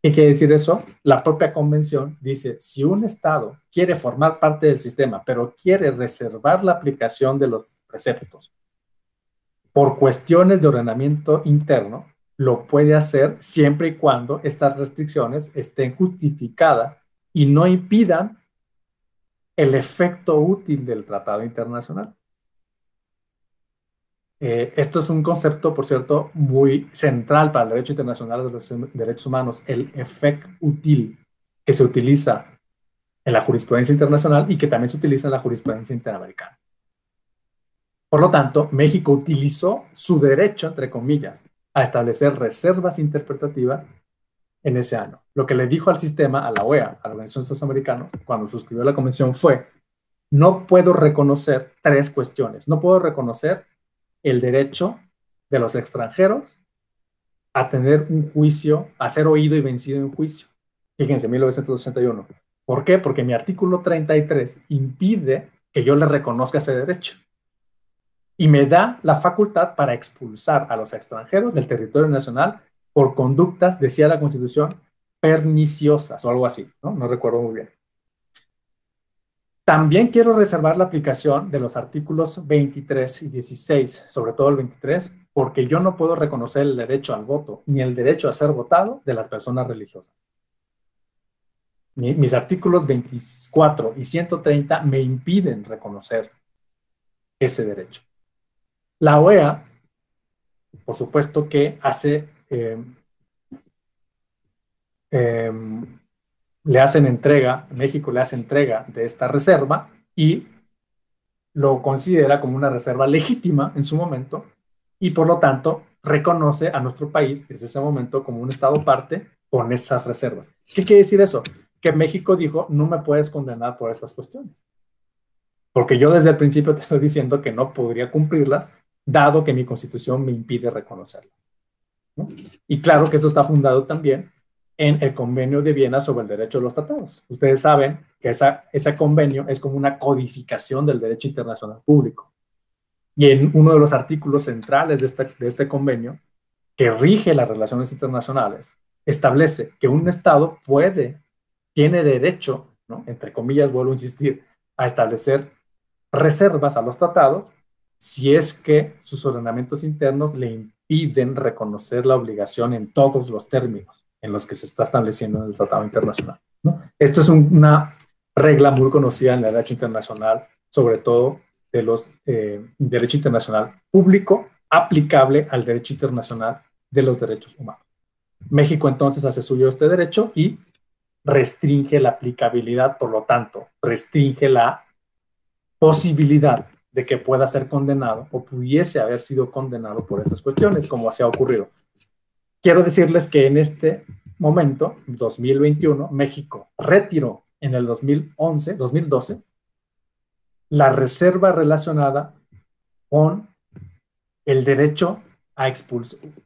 ¿Qué quiere decir eso? La propia convención dice, si un Estado quiere formar parte del sistema, pero quiere reservar la aplicación de los preceptos por cuestiones de ordenamiento interno, lo puede hacer siempre y cuando estas restricciones estén justificadas y no impidan el efecto útil del tratado internacional. Esto es un concepto, por cierto, muy central para el derecho internacional de los derechos humanos, el efecto útil que se utiliza en la jurisprudencia internacional y que también se utiliza en la jurisprudencia interamericana. Por lo tanto, México utilizó su derecho, entre comillas, a establecer reservas interpretativas en ese año. Lo que le dijo al sistema, a la OEA, a la Organización de Estados Americanos, cuando suscribió la convención fue, no puedo reconocer tres cuestiones. No puedo reconocer el derecho de los extranjeros a tener un juicio, a ser oído y vencido en juicio. Fíjense, 1981. ¿Por qué? Porque mi artículo 33 impide que yo le reconozca ese derecho. Y me da la facultad para expulsar a los extranjeros del territorio nacional por conductas, decía la Constitución, perniciosas o algo así, ¿no? No recuerdo muy bien. También quiero reservar la aplicación de los artículos 23 y 16, sobre todo el 23, porque yo no puedo reconocer el derecho al voto ni el derecho a ser votado de las personas religiosas. Mis artículos 24 y 130 me impiden reconocer ese derecho. La OEA, por supuesto que hace... le hacen entrega, México le hace entrega de esta reserva y lo considera como una reserva legítima en su momento y por lo tanto reconoce a nuestro país desde ese momento como un estado parte con esas reservas. ¿Qué quiere decir eso? Que México dijo, no me puedes condenar por estas cuestiones. Porque yo desde el principio te estoy diciendo que no podría cumplirlas, dado que mi constitución me impide reconocerlas, ¿no? Y claro que esto está fundado también en el Convenio de Viena sobre el derecho de los tratados. Ustedes saben que ese convenio es como una codificación del derecho internacional público. Y en uno de los artículos centrales de este convenio, que rige las relaciones internacionales, establece que un Estado tiene derecho, ¿no? Entre comillas, vuelvo a insistir, a establecer reservas a los tratados si es que sus ordenamientos internos le impiden reconocer la obligación en todos los términos en los que se está estableciendo en el Tratado Internacional, ¿no? Esto es una regla muy conocida en el derecho internacional, sobre todo de los derecho internacional público aplicable al derecho internacional de los derechos humanos. México entonces hace suyo este derecho y restringe la aplicabilidad, por lo tanto, restringe la posibilidad de que pueda ser condenado o pudiese haber sido condenado por estas cuestiones, como así ha ocurrido. quiero decirles que en este momento, 2021, México retiró en el 2012, la reserva relacionada con el derecho a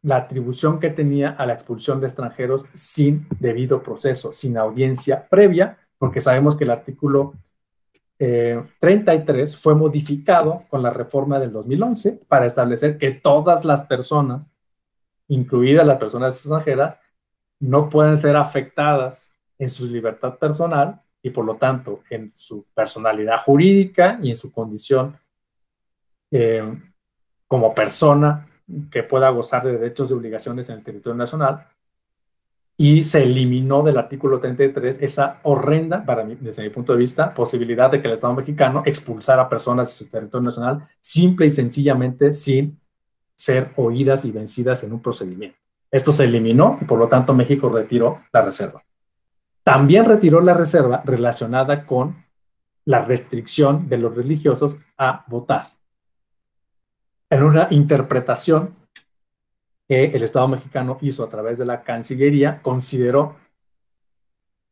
la atribución que tenía a la expulsión de extranjeros sin debido proceso, sin audiencia previa, porque sabemos que el artículo 33 fue modificado con la reforma del 2011 para establecer que todas las personas, incluidas las personas extranjeras, no pueden ser afectadas en su libertad personal y por lo tanto en su personalidad jurídica y en su condición como persona que pueda gozar de derechos y obligaciones en el territorio nacional. Y se eliminó del artículo 33 esa horrenda, desde mi punto de vista, posibilidad de que el Estado mexicano expulsara a personas de su territorio nacional simple y sencillamente sin ser oídas y vencidas en un procedimiento. Esto se eliminó y por lo tanto México retiró la reserva. También retiró la reserva relacionada con la restricción de los religiosos a votar. En una interpretación que el Estado mexicano hizo a través de la Cancillería, consideró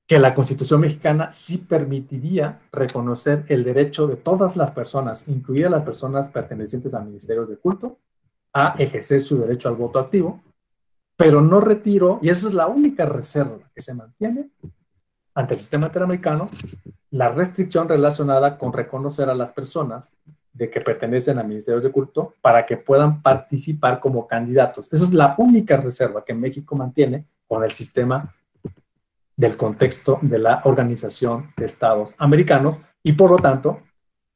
que la Constitución mexicana sí permitiría reconocer el derecho de todas las personas, incluidas las personas pertenecientes a ministerios de culto, a ejercer su derecho al voto activo, pero no retiró, y esa es la única reserva que se mantiene ante el sistema interamericano, la restricción relacionada con reconocer a las personas de que pertenecen a ministerios de culto para que puedan participar como candidatos. Esa es la única reserva que México mantiene con el sistema del contexto de la Organización de Estados Americanos y por lo tanto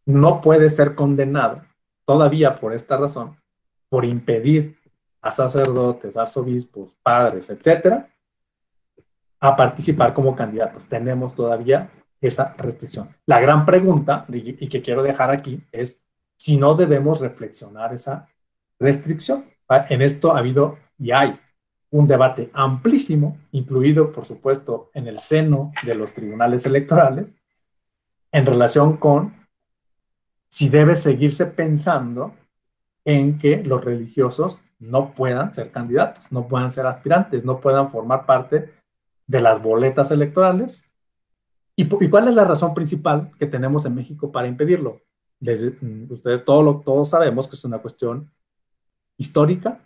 no puede ser condenado todavía por esta razón por impedir a sacerdotes, arzobispos, padres, etcétera, a participar como candidatos. Tenemos todavía esa restricción. La gran pregunta, y que quiero dejar aquí, es si no debemos reflexionar esa restricción. En esto ha habido y hay un debate amplísimo, incluido, por supuesto, en el seno de los tribunales electorales, en relación con si debe seguirse pensando en que los religiosos no puedan ser candidatos, no puedan ser aspirantes, no puedan formar parte de las boletas electorales. ¿Y cuál es la razón principal que tenemos en México para impedirlo? Ustedes todos sabemos que es una cuestión histórica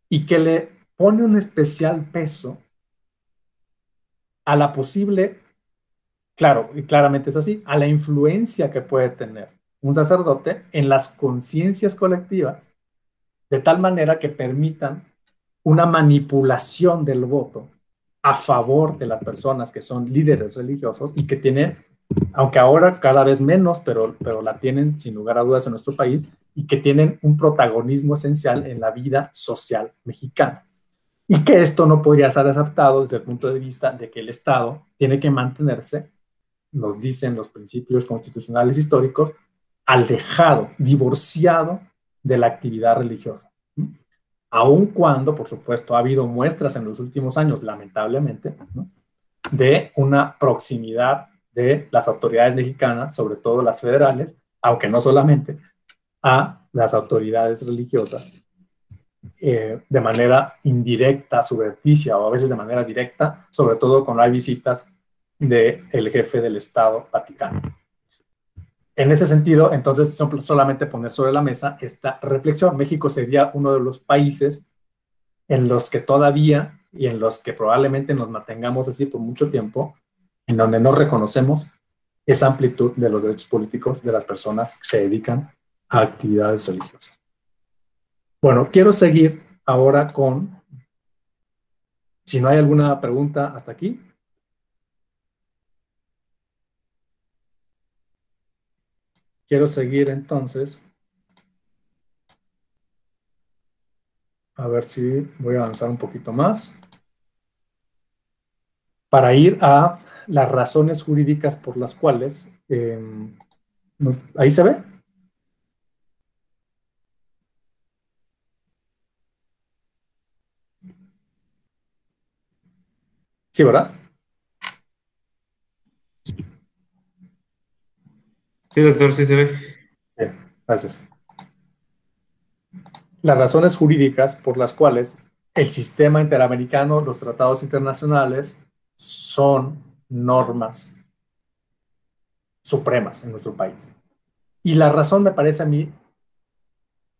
y que le pone un especial peso a la posible, claro, y claramente es así, a la influencia que puede tener un sacerdote en las conciencias colectivas, de tal manera que permitan una manipulación del voto a favor de las personas que son líderes religiosos y que tienen, aunque ahora cada vez menos, pero la tienen sin lugar a dudas en nuestro país, y que tienen un protagonismo esencial en la vida social mexicana. Y que esto no podría ser aceptado desde el punto de vista de que el Estado tiene que mantenerse, nos dicen los principios constitucionales históricos, alejado, divorciado de la actividad religiosa. Aun cuando, por supuesto, ha habido muestras en los últimos años, lamentablemente, ¿no?, de una proximidad de las autoridades mexicanas, sobre todo las federales, aunque no solamente, a las autoridades religiosas, de manera indirecta, subrepticia, o a veces de manera directa, sobre todo cuando hay visitas del jefe del Estado Vaticano. En ese sentido, entonces, solamente poner sobre la mesa esta reflexión. México sería uno de los países en los que todavía, y en los que probablemente nos mantengamos así por mucho tiempo, en donde no reconocemos esa amplitud de los derechos políticos de las personas que se dedican a actividades religiosas. Bueno, quiero seguir ahora con, si no hay alguna pregunta hasta aquí. Quiero seguir entonces, a ver si voy a avanzar un poquito más, para ir a las razones jurídicas por las cuales, ¿ahí se ve? Sí, ¿verdad? Sí, doctor, sí se ve. Sí, gracias. Las razones jurídicas por las cuales el sistema interamericano, los tratados internacionales son normas supremas en nuestro país. Y la razón me parece a mí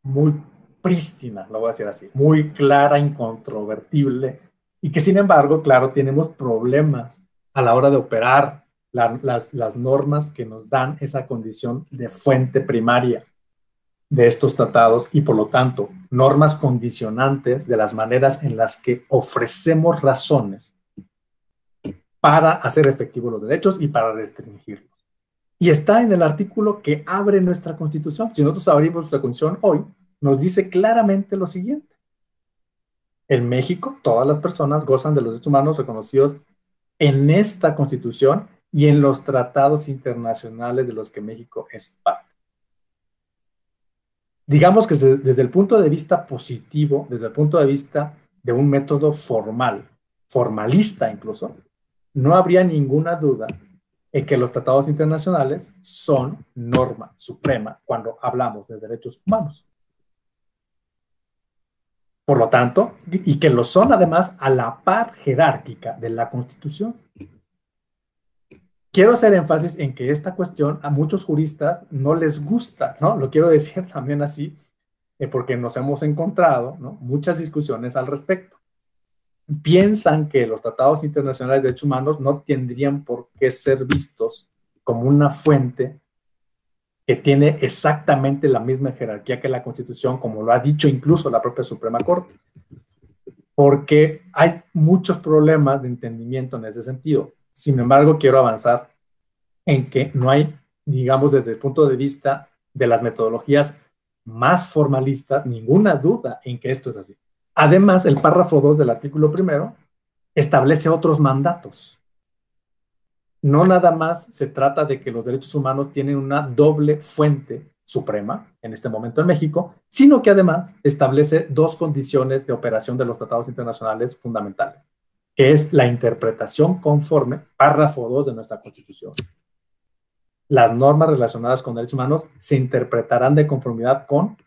muy prístina, lo voy a decir así, muy clara, incontrovertible, y que sin embargo, claro, tenemos problemas a la hora de operar las normas que nos dan esa condición de fuente primaria de estos tratados y por lo tanto normas condicionantes de las maneras en las que ofrecemos razones para hacer efectivos los derechos y para restringirlos. Y está en el artículo que abre nuestra Constitución. Si nosotros abrimos nuestra Constitución hoy, nos dice claramente lo siguiente. En México, todas las personas gozan de los derechos humanos reconocidos en esta Constitución y en los tratados internacionales de los que México es parte. Digamos que desde el punto de vista positivo, desde el punto de vista de un método formal, formalista incluso, no habría ninguna duda en que los tratados internacionales son norma suprema cuando hablamos de derechos humanos. Por lo tanto, y que lo son además a la par jerárquica de la Constitución. Quiero hacer énfasis en que esta cuestión a muchos juristas no les gusta, ¿no? Lo quiero decir también así, porque nos hemos encontrado, ¿no?, muchas discusiones al respecto. Piensan que los tratados internacionales de derechos humanos no tendrían por qué ser vistos como una fuente que tiene exactamente la misma jerarquía que la Constitución, como lo ha dicho incluso la propia Suprema Corte. Porque hay muchos problemas de entendimiento en ese sentido. Sin embargo, quiero avanzar en que no hay, digamos, desde el punto de vista de las metodologías más formalistas, ninguna duda en que esto es así. Además, el párrafo 2 del artículo 1 establece otros mandatos. No nada más se trata de que los derechos humanos tienen una doble fuente suprema, en este momento en México, sino que además establece dos condiciones de operación de los tratados internacionales fundamentales, que es la interpretación conforme, párrafo 2 de nuestra Constitución. Las normas relacionadas con derechos humanos se interpretarán de conformidad con,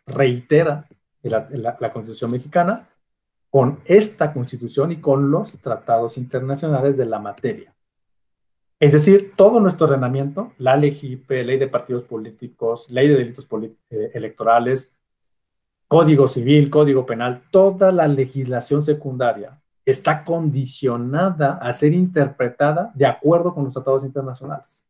reitera la Constitución mexicana, con esta Constitución y con los tratados internacionales de la materia. Es decir, todo nuestro ordenamiento, la LGIP, ley de partidos políticos, ley de delitos electorales, código civil, código penal, toda la legislación secundaria está condicionada a ser interpretada de acuerdo con los tratados internacionales.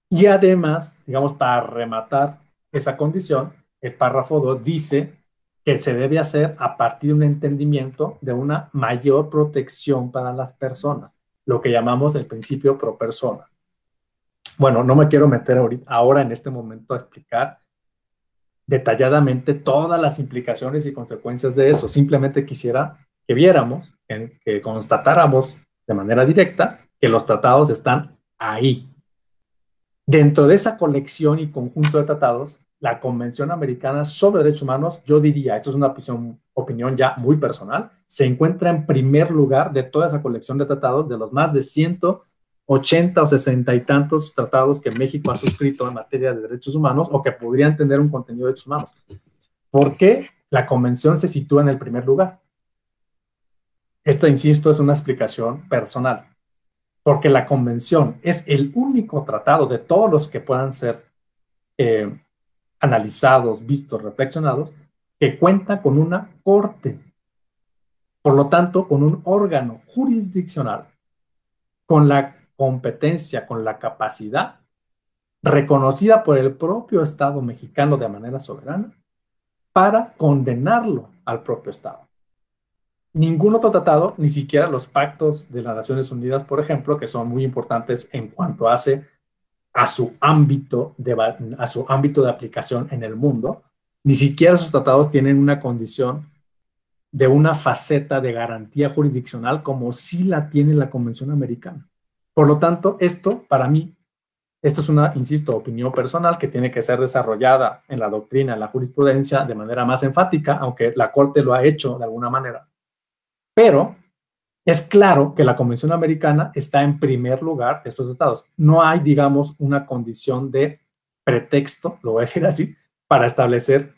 Y además, digamos, para rematar esa condición, el párrafo 2 dice que se debe hacer a partir de un entendimiento de una mayor protección para las personas, lo que llamamos el principio pro persona. Bueno, no me quiero meter ahora en este momento a explicar detalladamente todas las implicaciones y consecuencias de eso. Simplemente quisiera que viéramos, que constatáramos de manera directa que los tratados están ahí. Dentro de esa colección y conjunto de tratados, la Convención Americana sobre Derechos Humanos, yo diría, esto es una opinión ya muy personal, se encuentra en primer lugar de toda esa colección de tratados, de los más de 180 o 60 y tantos tratados que México ha suscrito en materia de derechos humanos o que podrían tener un contenido de derechos humanos. ¿Por qué la Convención se sitúa en el primer lugar? Esto, insisto, es una explicación personal, porque la Convención es el único tratado de todos los que puedan ser analizados, vistos, reflexionados, que cuenta con una corte, por lo tanto, con un órgano jurisdiccional, con la competencia, con la capacidad reconocida por el propio Estado mexicano de manera soberana para condenarlo al propio Estado. Ningún otro tratado, ni siquiera los pactos de las Naciones Unidas, por ejemplo, que son muy importantes en cuanto hace a su ámbito de aplicación en el mundo, ni siquiera esos tratados tienen una condición de una faceta de garantía jurisdiccional como sí la tiene la Convención Americana. Por lo tanto, esto, para mí, esto es una, insisto, opinión personal que tiene que ser desarrollada en la doctrina, en la jurisprudencia, de manera más enfática, aunque la Corte lo ha hecho de alguna manera. Pero es claro que la Convención Americana está en primer lugar de estos tratados. No hay, digamos, una condición de pretexto, lo voy a decir así, para establecer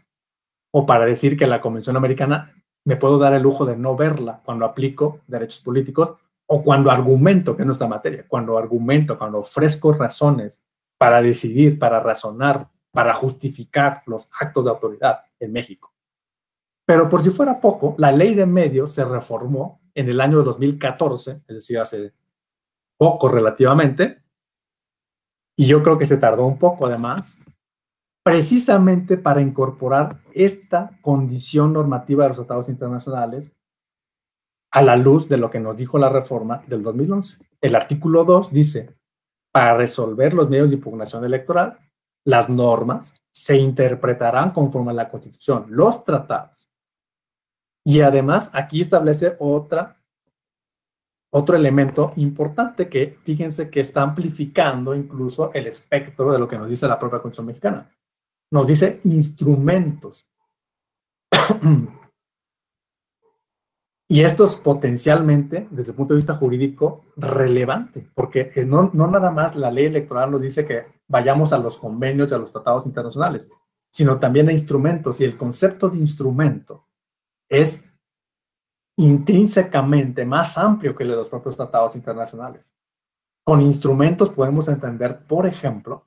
o para decir que la Convención Americana me puedo dar el lujo de no verla cuando aplico derechos políticos o cuando argumento, que es nuestra materia, cuando argumento, cuando ofrezco razones para decidir, para razonar, para justificar los actos de autoridad en México. Pero por si fuera poco, la ley de medios se reformó en el año 2014, es decir, hace poco relativamente, y yo creo que se tardó un poco además, precisamente para incorporar esta condición normativa de los tratados internacionales a la luz de lo que nos dijo la reforma del 2011. El artículo 2 dice, para resolver los medios de impugnación electoral, las normas se interpretarán conforme a la Constitución, los tratados. Y además aquí establece otro elemento importante que, fíjense que está amplificando incluso el espectro de lo que nos dice la propia Constitución mexicana. Nos dice instrumentos. Y esto es potencialmente, desde el punto de vista jurídico, relevante, porque no nada más la ley electoral nos dice que vayamos a los convenios y a los tratados internacionales, sino también a instrumentos, y el concepto de instrumento es intrínsecamente más amplio que el de los propios tratados internacionales. Con instrumentos podemos entender, por ejemplo,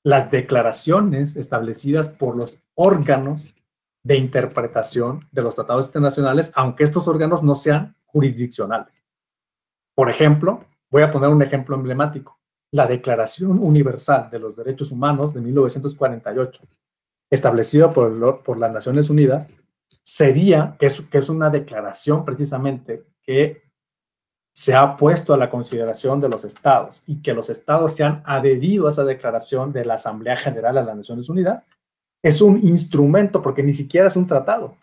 las declaraciones establecidas por los órganos de interpretación de los tratados internacionales, aunque estos órganos no sean jurisdiccionales. Por ejemplo, voy a poner un ejemplo emblemático, la Declaración Universal de los Derechos Humanos de 1948, establecida por las Naciones Unidas, sería, que es una declaración precisamente que se ha puesto a la consideración de los estados y que los estados se han adherido a esa declaración de la Asamblea General de las Naciones Unidas, es un instrumento, porque ni siquiera es un tratado,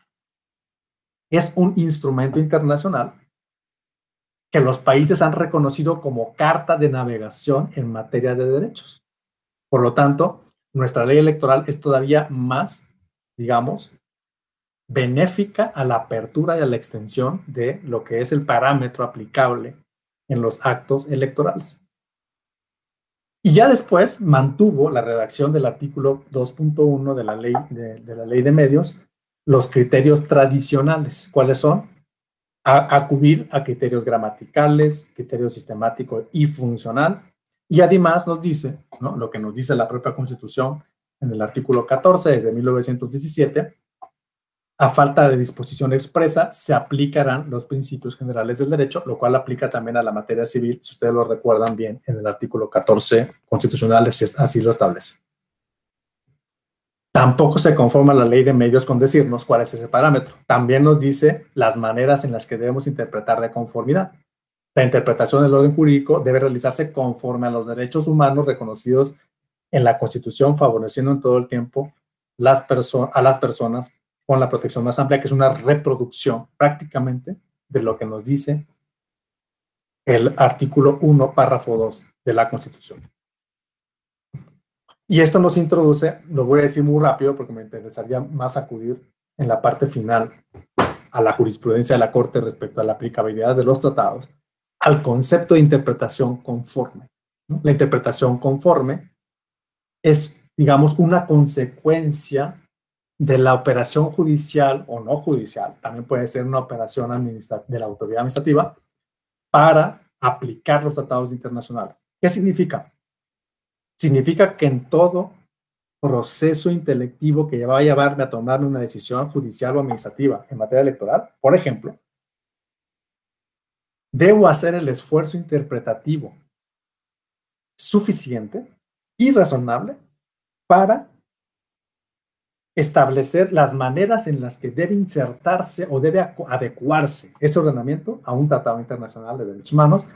es un instrumento internacional que los países han reconocido como carta de navegación en materia de derechos. Por lo tanto, nuestra ley electoral es todavía más, digamos, benéfica a la apertura y a la extensión de lo que es el parámetro aplicable en los actos electorales. Y ya después mantuvo la redacción del artículo 2.1 de la ley de medios los criterios tradicionales. ¿Cuáles son? Acudir a criterios gramaticales, criterios sistemático y funcional. Y además nos dice, ¿no?, lo que nos dice la propia Constitución en el artículo 14 desde 1917, a falta de disposición expresa, se aplicarán los principios generales del derecho, lo cual aplica también a la materia civil, si ustedes lo recuerdan bien, en el artículo 14 constitucional, así lo establece. Tampoco se conforma la ley de medios con decirnos cuál es ese parámetro. También nos dice las maneras en las que debemos interpretar de conformidad. La interpretación del orden jurídico debe realizarse conforme a los derechos humanos reconocidos en la Constitución, favoreciendo en todo el tiempo a las personas con la protección más amplia, que es una reproducción prácticamente de lo que nos dice el artículo 1, párrafo 2 de la Constitución. Y esto nos introduce, lo voy a decir muy rápido porque me interesaría más acudir en la parte final a la jurisprudencia de la Corte respecto a la aplicabilidad de los tratados, al concepto de interpretación conforme, ¿no? La interpretación conforme es, digamos, una consecuencia de la operación judicial o no judicial, también puede ser una operación de la autoridad administrativa, para aplicar los tratados internacionales. ¿Qué significa? Significa que en todo proceso intelectivo que va a llevarme a tomar una decisión judicial o administrativa en materia electoral, por ejemplo, debo hacer el esfuerzo interpretativo suficiente y razonable para establecer las maneras en las que debe insertarse o debe adecuarse ese ordenamiento a un tratado internacional de derechos humanos.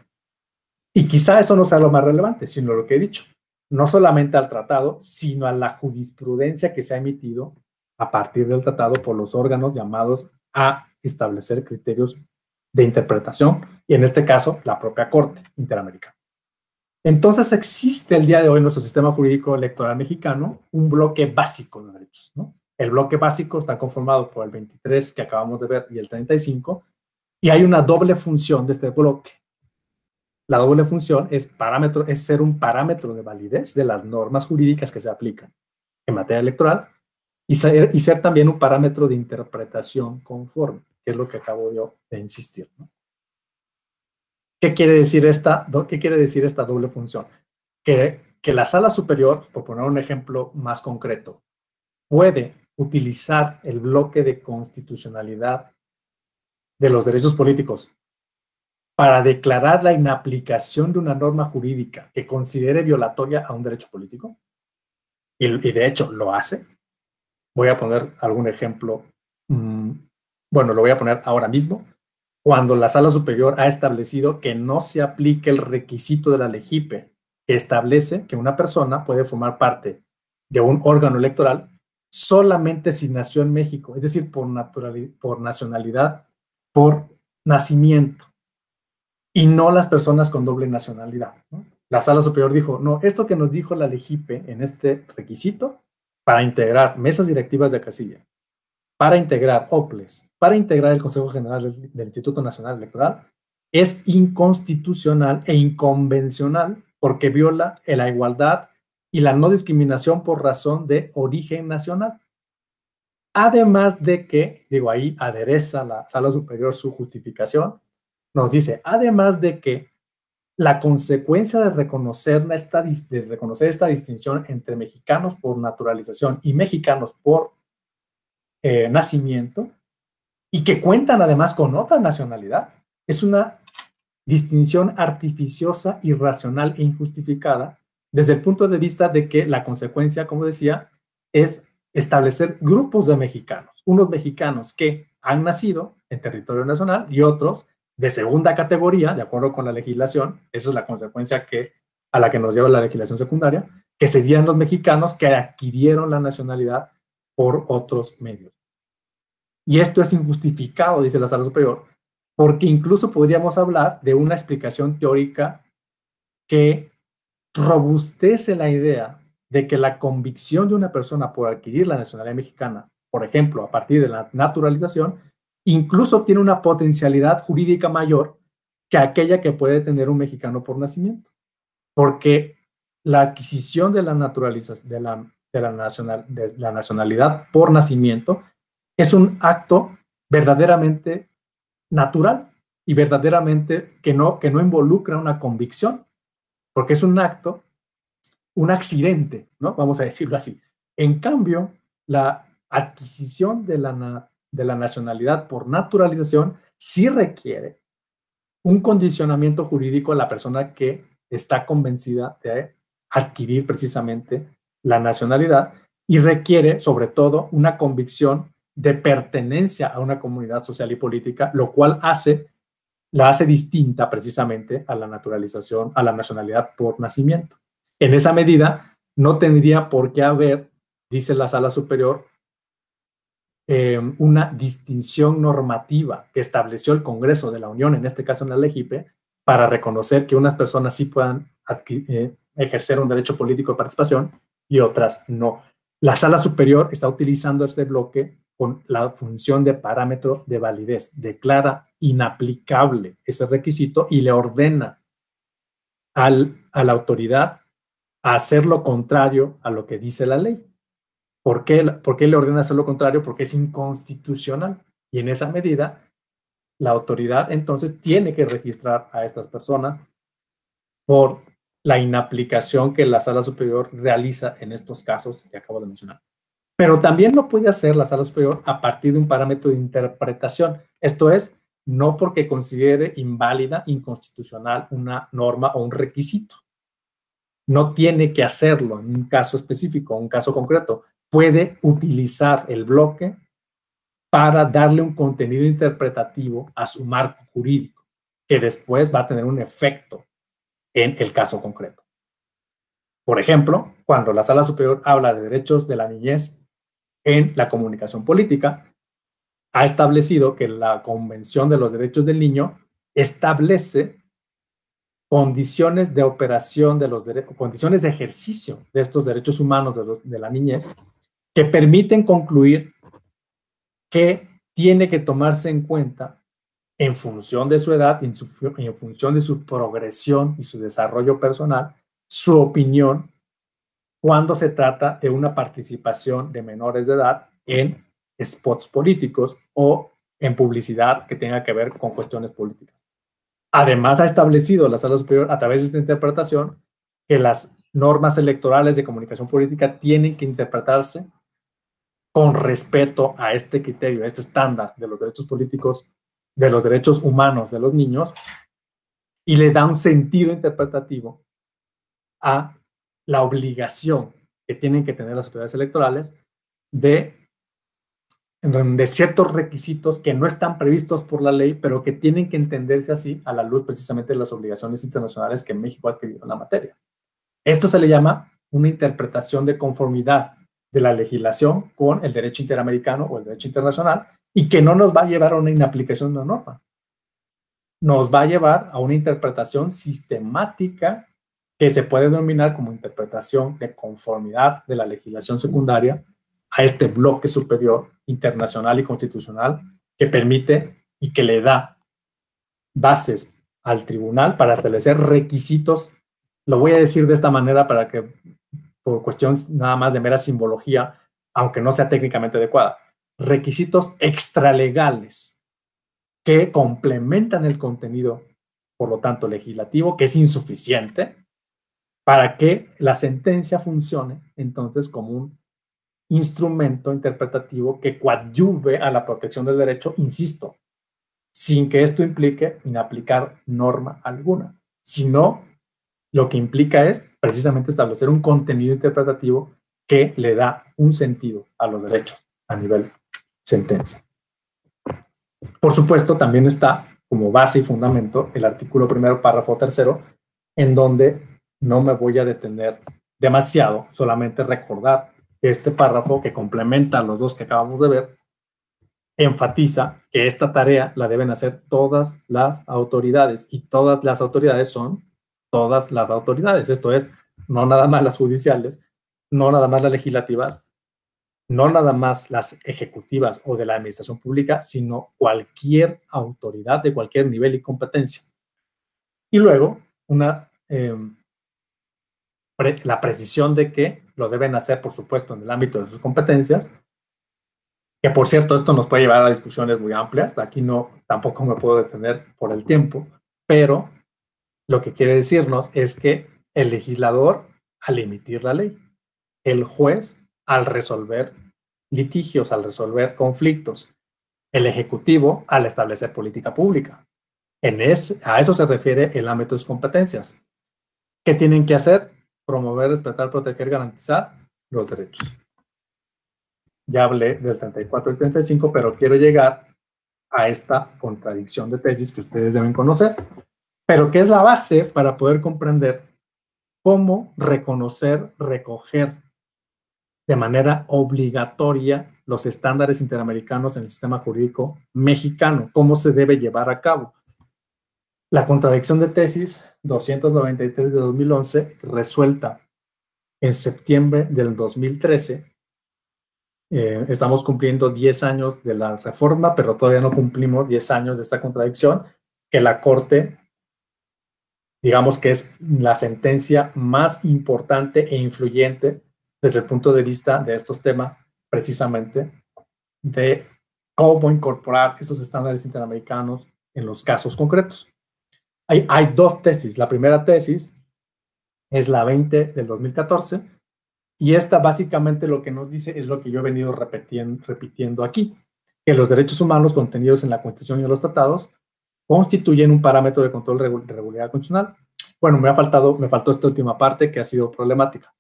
Y quizá eso no sea lo más relevante, sino lo que he dicho, no solamente al tratado, sino a la jurisprudencia que se ha emitido a partir del tratado por los órganos llamados a establecer criterios de interpretación, y en este caso, la propia Corte Interamericana. Entonces existe el día de hoy en nuestro sistema jurídico electoral mexicano un bloque básico de derechos, ¿no? El bloque básico está conformado por el 23 que acabamos de ver y el 35, y hay una doble función de este bloque. La doble función es ser un parámetro de validez de las normas jurídicas que se aplican en materia electoral, y ser también un parámetro de interpretación conforme, que es lo que acabo yo de insistir, ¿no? ¿Qué quiere decir esta doble función? Que la sala superior, por poner un ejemplo más concreto, puede utilizar el bloque de constitucionalidad de los derechos políticos para declarar la inaplicación de una norma jurídica que considere violatoria a un derecho político, y de hecho lo hace. Voy a poner algún ejemplo, bueno, lo voy a poner ahora mismo. Cuando la Sala Superior ha establecido que no se aplique el requisito de la LEGIPE, que establece que una persona puede formar parte de un órgano electoral solamente si nació en México, es decir, por nacionalidad, por nacimiento, y no las personas con doble nacionalidad, ¿no? La Sala Superior dijo, no, esto que nos dijo la LEGIPE en este requisito, para integrar mesas directivas de casilla, para integrar OPLES, para integrar el Consejo General del Instituto Nacional Electoral, es inconstitucional e inconvencional porque viola la igualdad y la no discriminación por razón de origen nacional. Además de que, digo, ahí adereza la Sala Superior su justificación, nos dice, además de que la consecuencia de reconocer esta distinción entre mexicanos por naturalización y mexicanos por nacimiento, y que cuentan además con otra nacionalidad, es una distinción artificiosa, irracional e injustificada desde el punto de vista de que la consecuencia, como decía, es establecer grupos de mexicanos, unos mexicanos que han nacido en territorio nacional y otros de segunda categoría, de acuerdo con la legislación. Esa es la consecuencia a la que nos lleva la legislación secundaria, que serían los mexicanos que adquirieron la nacionalidad por otros medios. Y esto es injustificado, dice la Sala Superior, porque incluso podríamos hablar de una explicación teórica que robustece la idea de que la convicción de una persona por adquirir la nacionalidad mexicana, por ejemplo, a partir de la naturalización, incluso tiene una potencialidad jurídica mayor que aquella que puede tener un mexicano por nacimiento. Porque la adquisición de la nacionalidad por nacimiento es un acto verdaderamente natural y verdaderamente que no involucra una convicción, porque es un acto, un accidente, ¿no? Vamos a decirlo así. En cambio, la adquisición de la nacionalidad por naturalización sí requiere un condicionamiento jurídico a la persona que está convencida de adquirir precisamente la nacionalidad, y requiere sobre todo una convicción de pertenencia a una comunidad social y política, lo cual la hace distinta precisamente a la naturalización, a la nacionalidad por nacimiento. En esa medida, no tendría por qué haber, dice la Sala Superior, una distinción normativa que estableció el Congreso de la Unión, en este caso en la LEGIPE, para reconocer que unas personas sí puedan ejercer un derecho político de participación y otras no. La Sala Superior está utilizando este bloque con la función de parámetro de validez, declara inaplicable ese requisito y le ordena a la autoridad a hacer lo contrario a lo que dice la ley. ¿Por qué le ordena hacer lo contrario? Porque es inconstitucional, y en esa medida la autoridad entonces tiene que registrar a estas personas por la inaplicación que la Sala Superior realiza en estos casos que acabo de mencionar. Pero también lo puede hacer la Sala Superior a partir de un parámetro de interpretación. Esto es, no porque considere inválida, inconstitucional una norma o un requisito. No tiene que hacerlo en un caso específico, un caso concreto. Puede utilizar el bloque para darle un contenido interpretativo a su marco jurídico, que después va a tener un efecto en el caso concreto. Por ejemplo, cuando la Sala Superior habla de derechos de la niñez en la comunicación política, ha establecido que la Convención de los Derechos del Niño establece condiciones de operación de los condiciones de ejercicio de estos derechos humanos de la niñez que permiten concluir que tiene que tomarse en cuenta, en función de su edad y en función de su progresión y su desarrollo personal, su opinión cuando se trata de una participación de menores de edad en spots políticos o en publicidad que tenga que ver con cuestiones políticas. Además, ha establecido la Sala Superior, a través de esta interpretación, que las normas electorales de comunicación política tienen que interpretarse con respeto a este criterio, a este estándar de los derechos políticos, de los derechos humanos de los niños, y le da un sentido interpretativo a la obligación que tienen que tener las autoridades electorales de ciertos requisitos que no están previstos por la ley, pero que tienen que entenderse así a la luz precisamente de las obligaciones internacionales que México ha adquirido en la materia. Esto se le llama una interpretación de conformidad de la legislación con el derecho interamericano o el derecho internacional, y que no nos va a llevar a una inaplicación de una norma. Nos va a llevar a una interpretación sistemática que se puede denominar como interpretación de conformidad de la legislación secundaria a este bloque superior internacional y constitucional que permite y que le da bases al tribunal para establecer requisitos. Lo voy a decir de esta manera para que, por cuestiones nada más de mera simbología, aunque no sea técnicamente adecuada, requisitos extralegales que complementan el contenido, por lo tanto, legislativo, que es insuficiente para que la sentencia funcione entonces como un instrumento interpretativo que coadyuve a la protección del derecho, insisto, sin que esto implique inaplicar norma alguna, sino lo que implica es precisamente establecer un contenido interpretativo que le da un sentido a los derechos a nivel sentencia. Por supuesto, también está como base y fundamento el artículo 1, párrafo 3, en donde no me voy a detener demasiado, solamente recordar que este párrafo, que complementa a los dos que acabamos de ver, enfatiza que esta tarea la deben hacer todas las autoridades, y todas las autoridades son todas las autoridades. Esto es, no nada más las judiciales, no nada más las legislativas, no nada más las ejecutivas o de la administración pública, sino cualquier autoridad de cualquier nivel y competencia. Y luego, la precisión de que lo deben hacer, por supuesto, en el ámbito de sus competencias, que por cierto, esto nos puede llevar a discusiones muy amplias. Aquí tampoco me puedo detener por el tiempo, pero lo que quiere decirnos es que el legislador, al emitir la ley, el juez, al resolver litigios, al resolver conflictos, el ejecutivo, al establecer política pública. A eso se refiere el ámbito de sus competencias. ¿Qué tienen que hacer? Promover, respetar, proteger, garantizar los derechos. Ya hablé del 34 y 35, pero quiero llegar a esta contradicción de tesis que ustedes deben conocer, pero que es la base para poder comprender cómo reconocer, recoger de manera obligatoria los estándares interamericanos en el sistema jurídico mexicano, cómo se debe llevar a cabo. La contradicción de tesis 293 de 2011, resuelta en septiembre del 2013. Estamos cumpliendo 10 años de la reforma, pero todavía no cumplimos 10 años de esta contradicción, que la Corte, digamos que es la sentencia más importante e influyente desde el punto de vista de estos temas, precisamente de cómo incorporar estos estándares interamericanos en los casos concretos. Hay dos tesis. La primera tesis es la 20 del 2014, y esta básicamente lo que nos dice es lo que yo he venido repitiendo aquí, que los derechos humanos contenidos en la Constitución y en los tratados constituyen un parámetro de control de regularidad constitucional. Bueno, me faltó esta última parte que ha sido problemática.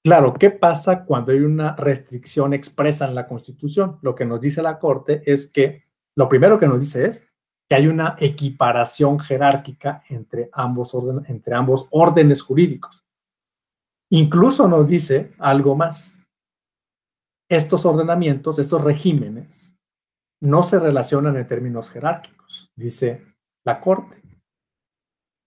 Claro, ¿qué pasa cuando hay una restricción expresa en la Constitución? Lo que nos dice la Corte es que, lo primero que nos dice es que hay una equiparación jerárquica entre ambos órdenes jurídicos. Incluso nos dice algo más. Estos ordenamientos, estos regímenes, no se relacionan en términos jerárquicos, dice la Corte.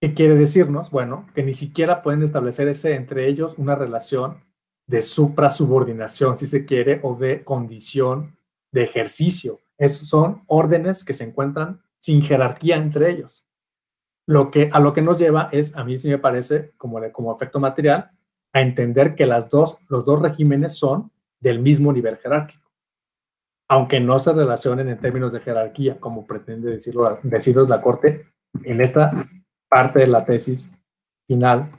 ¿Qué quiere decirnos? Bueno, que ni siquiera pueden establecerse entre ellos una relación de suprasubordinación, si se quiere, o de condición de ejercicio. Son órdenes que se encuentran sin jerarquía entre ellos. A lo que nos lleva es, a mí sí me parece, como efecto material, a entender que los dos regímenes son del mismo nivel jerárquico, aunque no se relacionen en términos de jerarquía, como pretende decirnos la Corte en esta parte de la tesis final,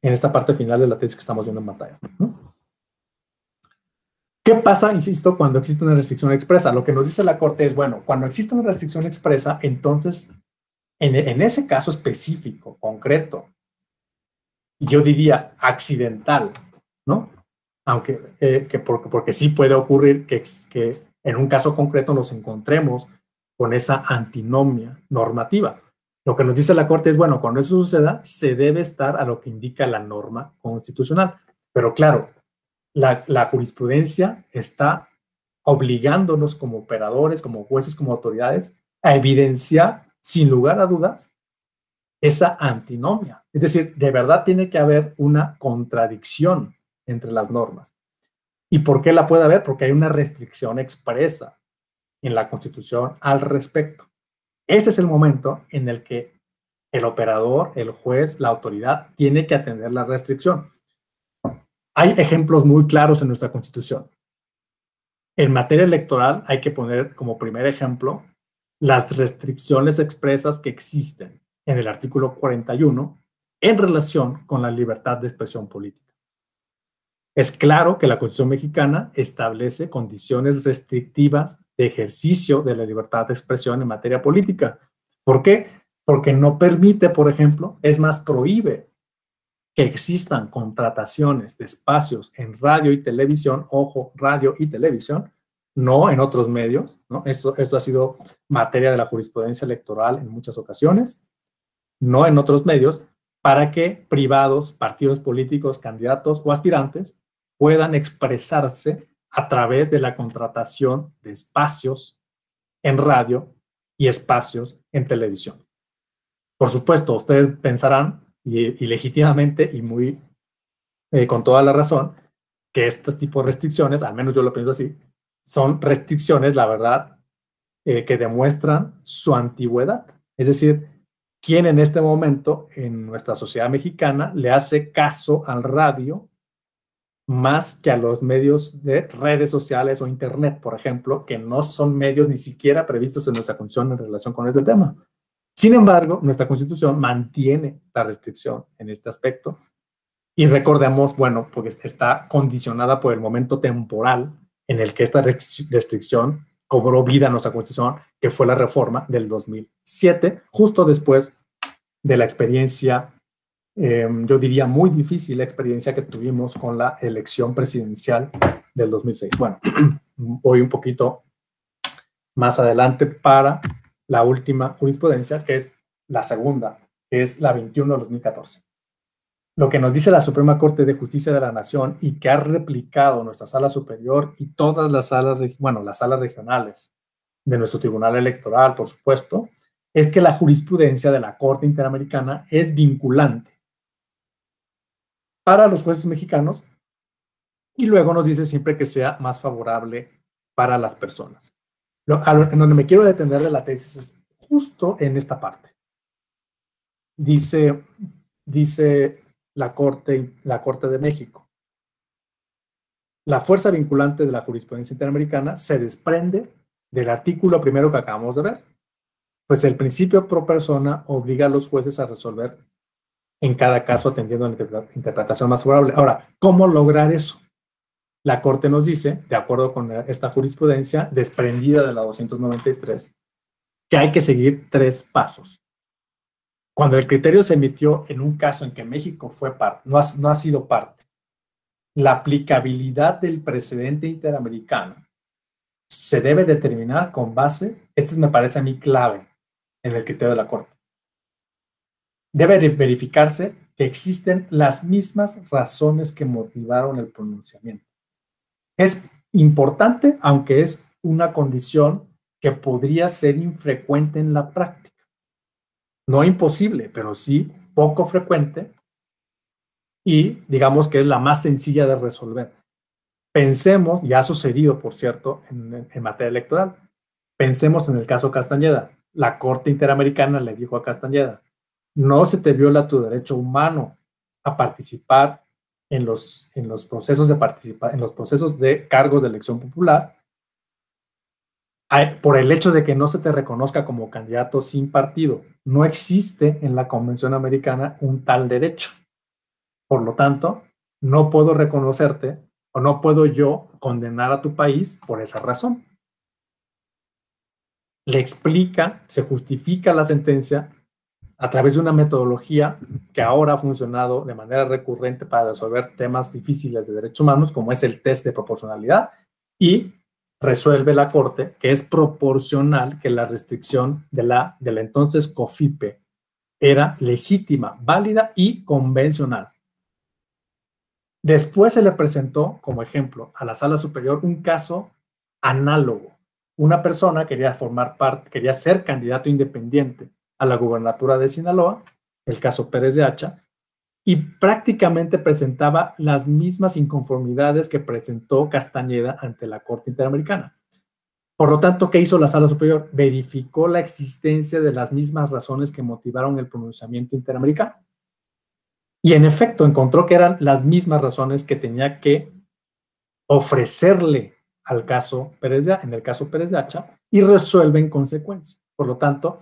en esta parte final de la tesis que estamos viendo en pantalla, ¿no? ¿Qué pasa, insisto, cuando existe una restricción expresa? Lo que nos dice la Corte es, bueno, cuando existe una restricción expresa, entonces, en ese caso específico, concreto, yo diría accidental, ¿no? Aunque, porque sí puede ocurrir que en un caso concreto nos encontremos con esa antinomia normativa. Lo que nos dice la Corte es, bueno, cuando eso suceda, se debe estar a lo que indica la norma constitucional. Pero claro, la jurisprudencia está obligándonos como operadores, como jueces, como autoridades, a evidenciar, sin lugar a dudas, esa antinomia. Es decir, de verdad tiene que haber una contradicción entre las normas. ¿Y por qué la puede haber? Porque hay una restricción expresa en la Constitución al respecto. Ese es el momento en el que el operador, el juez, la autoridad tiene que atender la restricción. Hay ejemplos muy claros en nuestra Constitución. En materia electoral hay que poner como primer ejemplo las restricciones expresas que existen en el artículo 41 en relación con la libertad de expresión política. Es claro que la Constitución mexicana establece condiciones restrictivas de ejercicio de la libertad de expresión en materia política. ¿Por qué? Porque no permite, por ejemplo, es más, prohíbe que existan contrataciones de espacios en radio y televisión, ojo, radio y televisión, no en otros medios, ¿no? Esto ha sido materia de la jurisprudencia electoral en muchas ocasiones, no en otros medios, para que privados, partidos políticos, candidatos o aspirantes puedan expresarse a través de la contratación de espacios en radio y espacios en televisión. Por supuesto, ustedes pensarán, y legítimamente y muy con toda la razón, que estos tipos de restricciones, al menos yo lo pienso así, son restricciones, la verdad, que demuestran su antigüedad. Es decir, ¿quién en este momento en nuestra sociedad mexicana le hace caso al radio más que a los medios de redes sociales o internet, por ejemplo, que no son medios ni siquiera previstos en nuestra Constitución en relación con este tema? Sin embargo, nuestra Constitución mantiene la restricción en este aspecto y recordemos, bueno, porque está condicionada por el momento temporal en el que esta restricción cobró vida en nuestra Constitución, que fue la reforma del 2007, justo después de la experiencia, yo diría muy difícil la experiencia que tuvimos con la elección presidencial del 2006. Bueno, voy un poquito más adelante para la última jurisprudencia, que es la segunda, que es la 21 de 2014. Lo que nos dice la Suprema Corte de Justicia de la Nación y que ha replicado nuestra Sala Superior y todas las salas, las salas regionales de nuestro Tribunal Electoral, por supuesto, es que la jurisprudencia de la Corte Interamericana es vinculante para los jueces mexicanos y luego nos dice siempre que sea más favorable para las personas. En donde me quiero detener de la tesis es justo en esta parte. Dice la Corte de México: la fuerza vinculante de la jurisprudencia interamericana se desprende del artículo primero que acabamos de ver, pues el principio pro persona obliga a los jueces a resolver en cada caso atendiendo a la interpretación más favorable. Ahora, ¿cómo lograr eso? La Corte nos dice, de acuerdo con esta jurisprudencia desprendida de la 293, que hay que seguir 3 pasos. Cuando el criterio se emitió en un caso en que México fue parte, no ha sido parte, la aplicabilidad del precedente interamericano se debe determinar con base, esto me parece a mí clave en el criterio de la Corte. Debe verificarse que existen las mismas razones que motivaron el pronunciamiento. Es importante, aunque es una condición que podría ser infrecuente en la práctica. No imposible, pero sí poco frecuente y digamos que es la más sencilla de resolver. Pensemos, ya ha sucedido, por cierto, en materia electoral, pensemos en el caso Castañeda. La Corte Interamericana le dijo a Castañeda: no se te viola tu derecho humano a participar en los procesos de en los procesos de cargos de elección popular, por el hecho de que no se te reconozca como candidato sin partido. No existe en la Convención Americana un tal derecho. Por lo tanto, no puedo reconocerte o no puedo yo condenar a tu país por esa razón. Le explica, se justifica la sentencia a través de una metodología que ahora ha funcionado de manera recurrente para resolver temas difíciles de derechos humanos, como es el test de proporcionalidad, y resuelve la Corte que es proporcional, que la restricción de la entonces COFIPE era legítima, válida y convencional. Después se le presentó, como ejemplo, a la Sala Superior un caso análogo. Una persona quería quería ser candidato independiente a la gubernatura de Sinaloa, el caso Pérez de Hacha, y prácticamente presentaba las mismas inconformidades que presentó Castañeda ante la Corte Interamericana. Por lo tanto, ¿qué hizo la Sala Superior? Verificó la existencia de las mismas razones que motivaron el pronunciamiento interamericano. Y en efecto, encontró que eran las mismas razones que tenía que ofrecerle al caso en el caso Pérez de Hacha, y resuelve en consecuencia. Por lo tanto,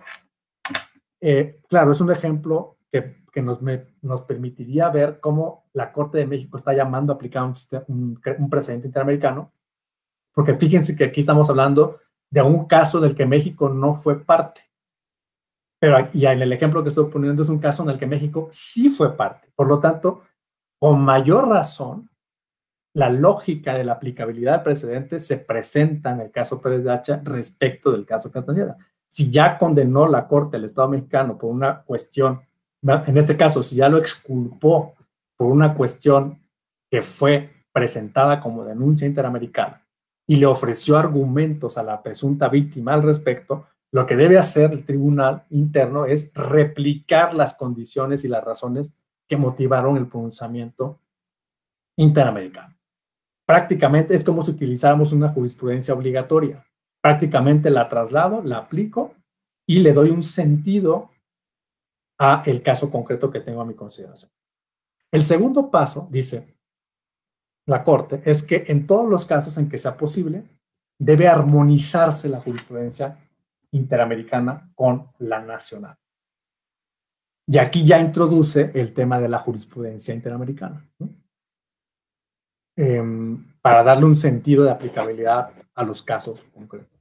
claro, es un ejemplo que nos permitiría ver cómo la Corte de México está llamando a aplicar un precedente interamericano, porque fíjense que aquí estamos hablando de un caso del que México no fue parte. Pero aquí, en el ejemplo que estoy poniendo, es un caso en el que México sí fue parte. Por lo tanto, con mayor razón, la lógica de la aplicabilidad del precedente se presenta en el caso Pérez de Hacha respecto del caso Castañeda. Si ya condenó la Corte del Estado mexicano por una cuestión, en este caso, si ya lo exculpó por una cuestión que fue presentada como denuncia interamericana y le ofreció argumentos a la presunta víctima al respecto, lo que debe hacer el tribunal interno es replicar las condiciones y las razones que motivaron el pronunciamiento interamericano. Prácticamente es como si utilizáramos una jurisprudencia obligatoria. Prácticamente la traslado, la aplico y le doy un sentido a el caso concreto que tengo a mi consideración. El segundo paso, dice la Corte, es que en todos los casos en que sea posible, debe armonizarse la jurisprudencia interamericana con la nacional. Y aquí ya introduce el tema de la jurisprudencia interamericana, ¿no? Para darle un sentido de aplicabilidad a los casos concretos.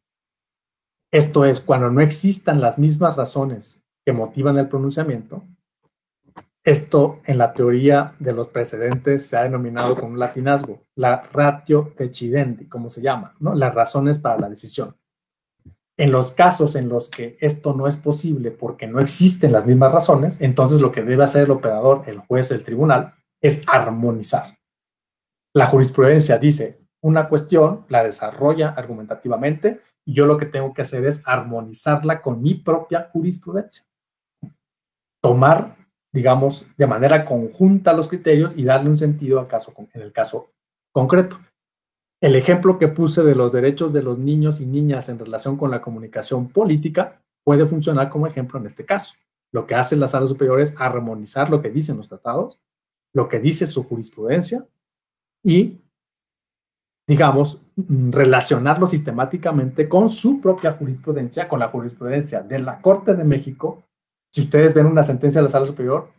Esto es, cuando no existan las mismas razones que motivan el pronunciamiento, esto en la teoría de los precedentes se ha denominado con un latinazgo, la ratio decidendi, como se llama, ¿no? Las razones para la decisión. En los casos en los que esto no es posible porque no existen las mismas razones, entonces lo que debe hacer el operador, el juez, el tribunal, es armonizar. La jurisprudencia dice una cuestión, la desarrolla argumentativamente, y yo lo que tengo que hacer es armonizarla con mi propia jurisprudencia. Tomar, digamos, de manera conjunta los criterios y darle un sentido al caso, en el caso concreto. El ejemplo que puse de los derechos de los niños y niñas en relación con la comunicación política puede funcionar como ejemplo en este caso. Lo que hace la Sala Superior es armonizar lo que dicen los tratados, lo que dice su jurisprudencia y, digamos, relacionarlo sistemáticamente con su propia jurisprudencia, con la jurisprudencia de la Corte de México. Si ustedes ven una sentencia de la Sala Superior,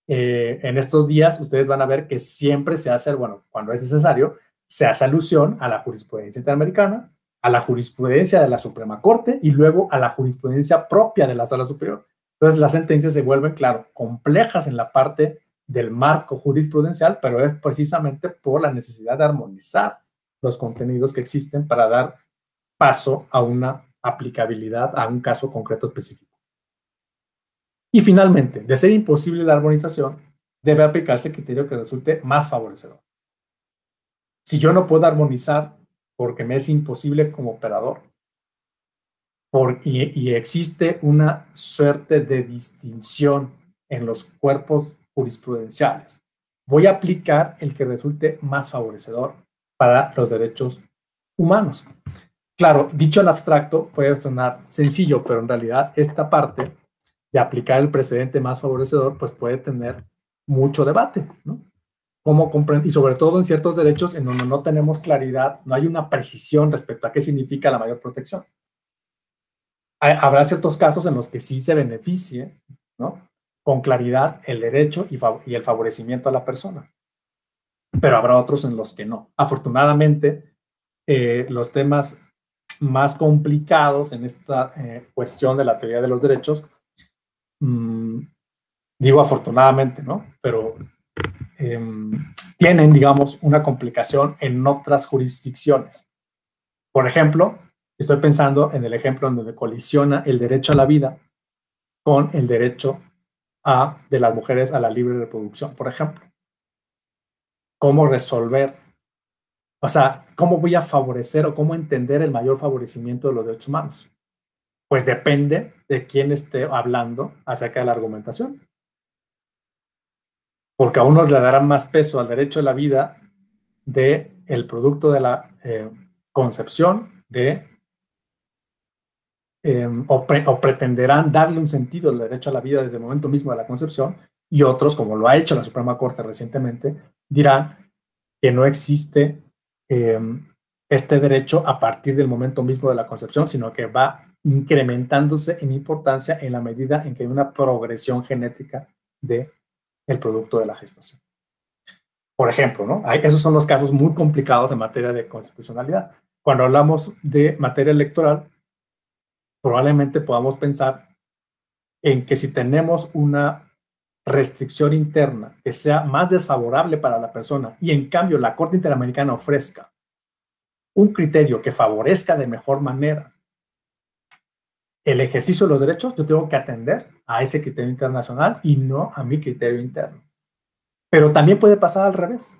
en estos días ustedes van a ver que siempre se hace, bueno, cuando es necesario, se hace alusión a la jurisprudencia interamericana, a la jurisprudencia de la Suprema Corte y luego a la jurisprudencia propia de la Sala Superior. Entonces las sentencias se vuelven, claro, complejas en la parte del marco jurisprudencial, pero es precisamente por la necesidad de armonizar los contenidos que existen para dar paso a una aplicabilidad a un caso concreto específico. Y finalmente, de ser imposible la armonización, debe aplicarse el criterio que resulte más favorecedor. Si yo no puedo armonizar porque me es imposible como operador, y existe una suerte de distinción en los cuerpos jurisprudenciales, voy a aplicar el que resulte más favorecedor para los derechos humanos. Claro, dicho en abstracto puede sonar sencillo, pero en realidad esta parte de aplicar el precedente más favorecedor pues puede tener mucho debate, ¿no? y sobre todo en ciertos derechos en donde no tenemos claridad, no hay una precisión respecto a qué significa la mayor protección. Habrá ciertos casos en los que sí se beneficie, ¿no?, con claridad el derecho y el favorecimiento a la persona, pero habrá otros en los que no. Afortunadamente, los temas más complicados en esta cuestión de la teoría de los derechos, digo afortunadamente, ¿no?, pero tienen, digamos, una complicación en otras jurisdicciones. Por ejemplo, estoy pensando en el ejemplo en donde colisiona el derecho a la vida con el derecho de las mujeres a la libre reproducción, por ejemplo. ¿Cómo resolver? O sea, ¿cómo voy a favorecer o cómo entender el mayor favorecimiento de los derechos humanos? Pues depende de quién esté hablando acerca de la argumentación. Porque a unos le darán más peso al derecho a la vida del producto de la concepción, o pretenderán darle un sentido al derecho a la vida desde el momento mismo de la concepción, y otros, como lo ha hecho la Suprema Corte recientemente, dirán que no existe este derecho a partir del momento mismo de la concepción, sino que va incrementándose en importancia en la medida en que hay una progresión genética del producto de la gestación. Por ejemplo, ¿no? Esos son los casos muy complicados en materia de constitucionalidad. Cuando hablamos de materia electoral, probablemente podamos pensar en que si tenemos una restricción interna que sea más desfavorable para la persona y en cambio la Corte Interamericana ofrezca un criterio que favorezca de mejor manera el ejercicio de los derechos, yo tengo que atender a ese criterio internacional y no a mi criterio interno. Pero también puede pasar al revés.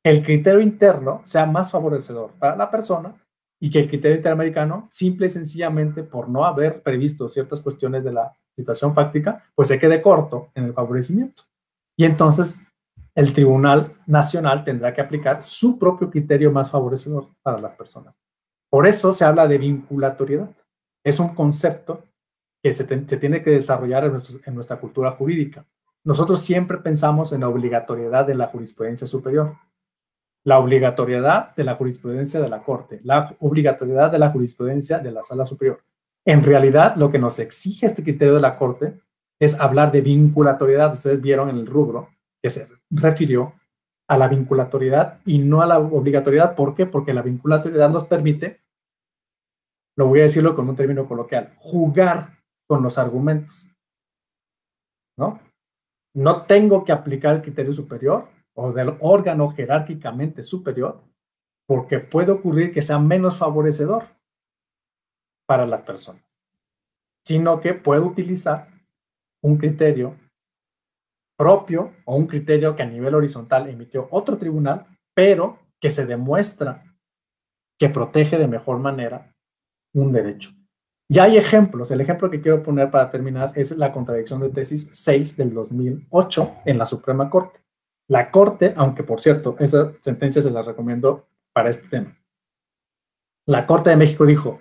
El criterio interno sea más favorecedor para la persona y que el criterio interamericano, simple y sencillamente por no haber previsto ciertas cuestiones de la situación fáctica, pues se quede corto en el favorecimiento. Y entonces el Tribunal Nacional tendrá que aplicar su propio criterio más favorecedor para las personas. Por eso se habla de vinculatoriedad. Es un concepto que se tiene que desarrollar en nuestra cultura jurídica. Nosotros siempre pensamos en la obligatoriedad de la jurisprudencia superior, la obligatoriedad de la jurisprudencia de la Corte, la obligatoriedad de la jurisprudencia de la Sala Superior. En realidad, lo que nos exige este criterio de la Corte es hablar de vinculatoriedad. Ustedes vieron en el rubro que se refirió a la vinculatoriedad y no a la obligatoriedad. ¿Por qué? Porque la vinculatoriedad nos permite, lo voy a decirlo con un término coloquial, jugar con los argumentos, ¿no? No tengo que aplicar el criterio superior o del órgano jerárquicamente superior, porque puede ocurrir que sea menos favorecedor para las personas, sino que puedo utilizar un criterio propio o un criterio que a nivel horizontal emitió otro tribunal, pero que se demuestra que protege de mejor manera un derecho. Ya hay ejemplos. El ejemplo que quiero poner para terminar es la contradicción de tesis 6 del 2008 en la Suprema Corte. La Corte, aunque por cierto, esa sentencia se la recomiendo para este tema. La Corte de México dijo: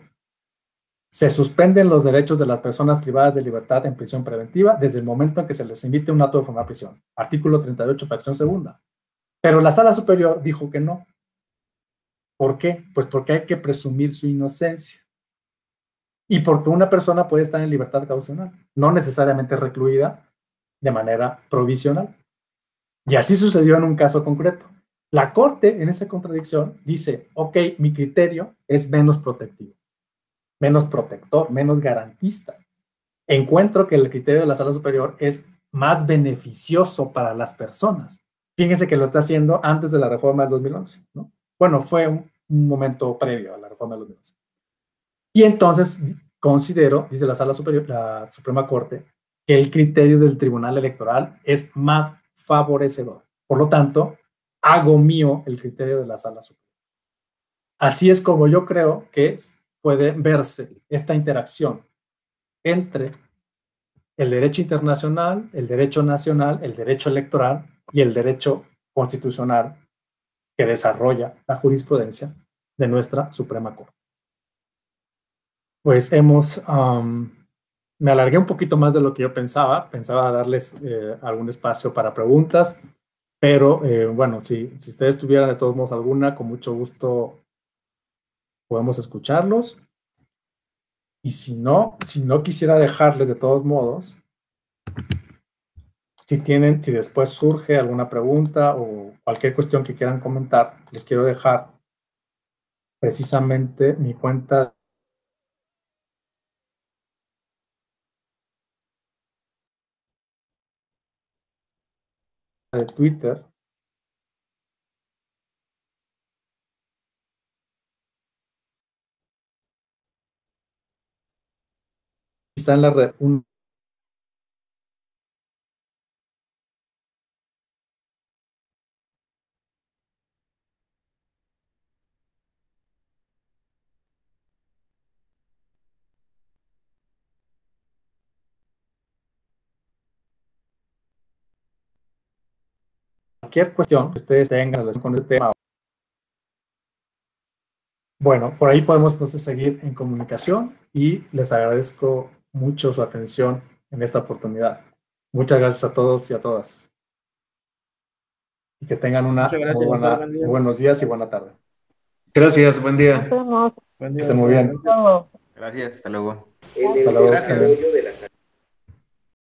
se suspenden los derechos de las personas privadas de libertad en prisión preventiva desde el momento en que se les emite un auto de formal prisión. Artículo 38, fracción segunda. Pero la Sala Superior dijo que no. ¿Por qué? Pues porque hay que presumir su inocencia. Y porque una persona puede estar en libertad caucional, no necesariamente recluida de manera provisional. Y así sucedió en un caso concreto. La Corte, en esa contradicción, dice: ok, mi criterio es menos protectivo, menos protector, menos garantista. Encuentro que el criterio de la Sala Superior es más beneficioso para las personas. Fíjense que lo está haciendo antes de la reforma del 2011, ¿no? Bueno, fue un momento previo a la reforma del 2011. Y entonces considero, dice la Sala Superior, la Suprema Corte, que el criterio del Tribunal Electoral es más favorecedor. Por lo tanto, hago mío el criterio de la Sala Superior. Así es como yo creo que puede verse esta interacción entre el derecho internacional, el derecho nacional, el derecho electoral y el derecho constitucional que desarrolla la jurisprudencia de nuestra Suprema Corte. Pues me alargué un poquito más de lo que yo pensaba darles algún espacio para preguntas. Pero bueno, si ustedes tuvieran de todos modos alguna, con mucho gusto podemos escucharlos. Y si no quisiera dejarles de todos modos, si después surge alguna pregunta o cualquier cuestión que quieran comentar, les quiero dejar precisamente mi cuenta de Twitter. Quizá en la red, cualquier cuestión que ustedes tengan relación con este tema. Bueno, por ahí podemos entonces seguir en comunicación y les agradezco mucho su atención en esta oportunidad. Muchas gracias a todos y a todas. Y que tengan una Muchas gracias, muy doctor, buen día. buenos días y buena tarde. Gracias, buen día. Nos vemos. Buen Que día, estén muy doctor. bien. Gracias, hasta luego. Hasta luego. Gracias.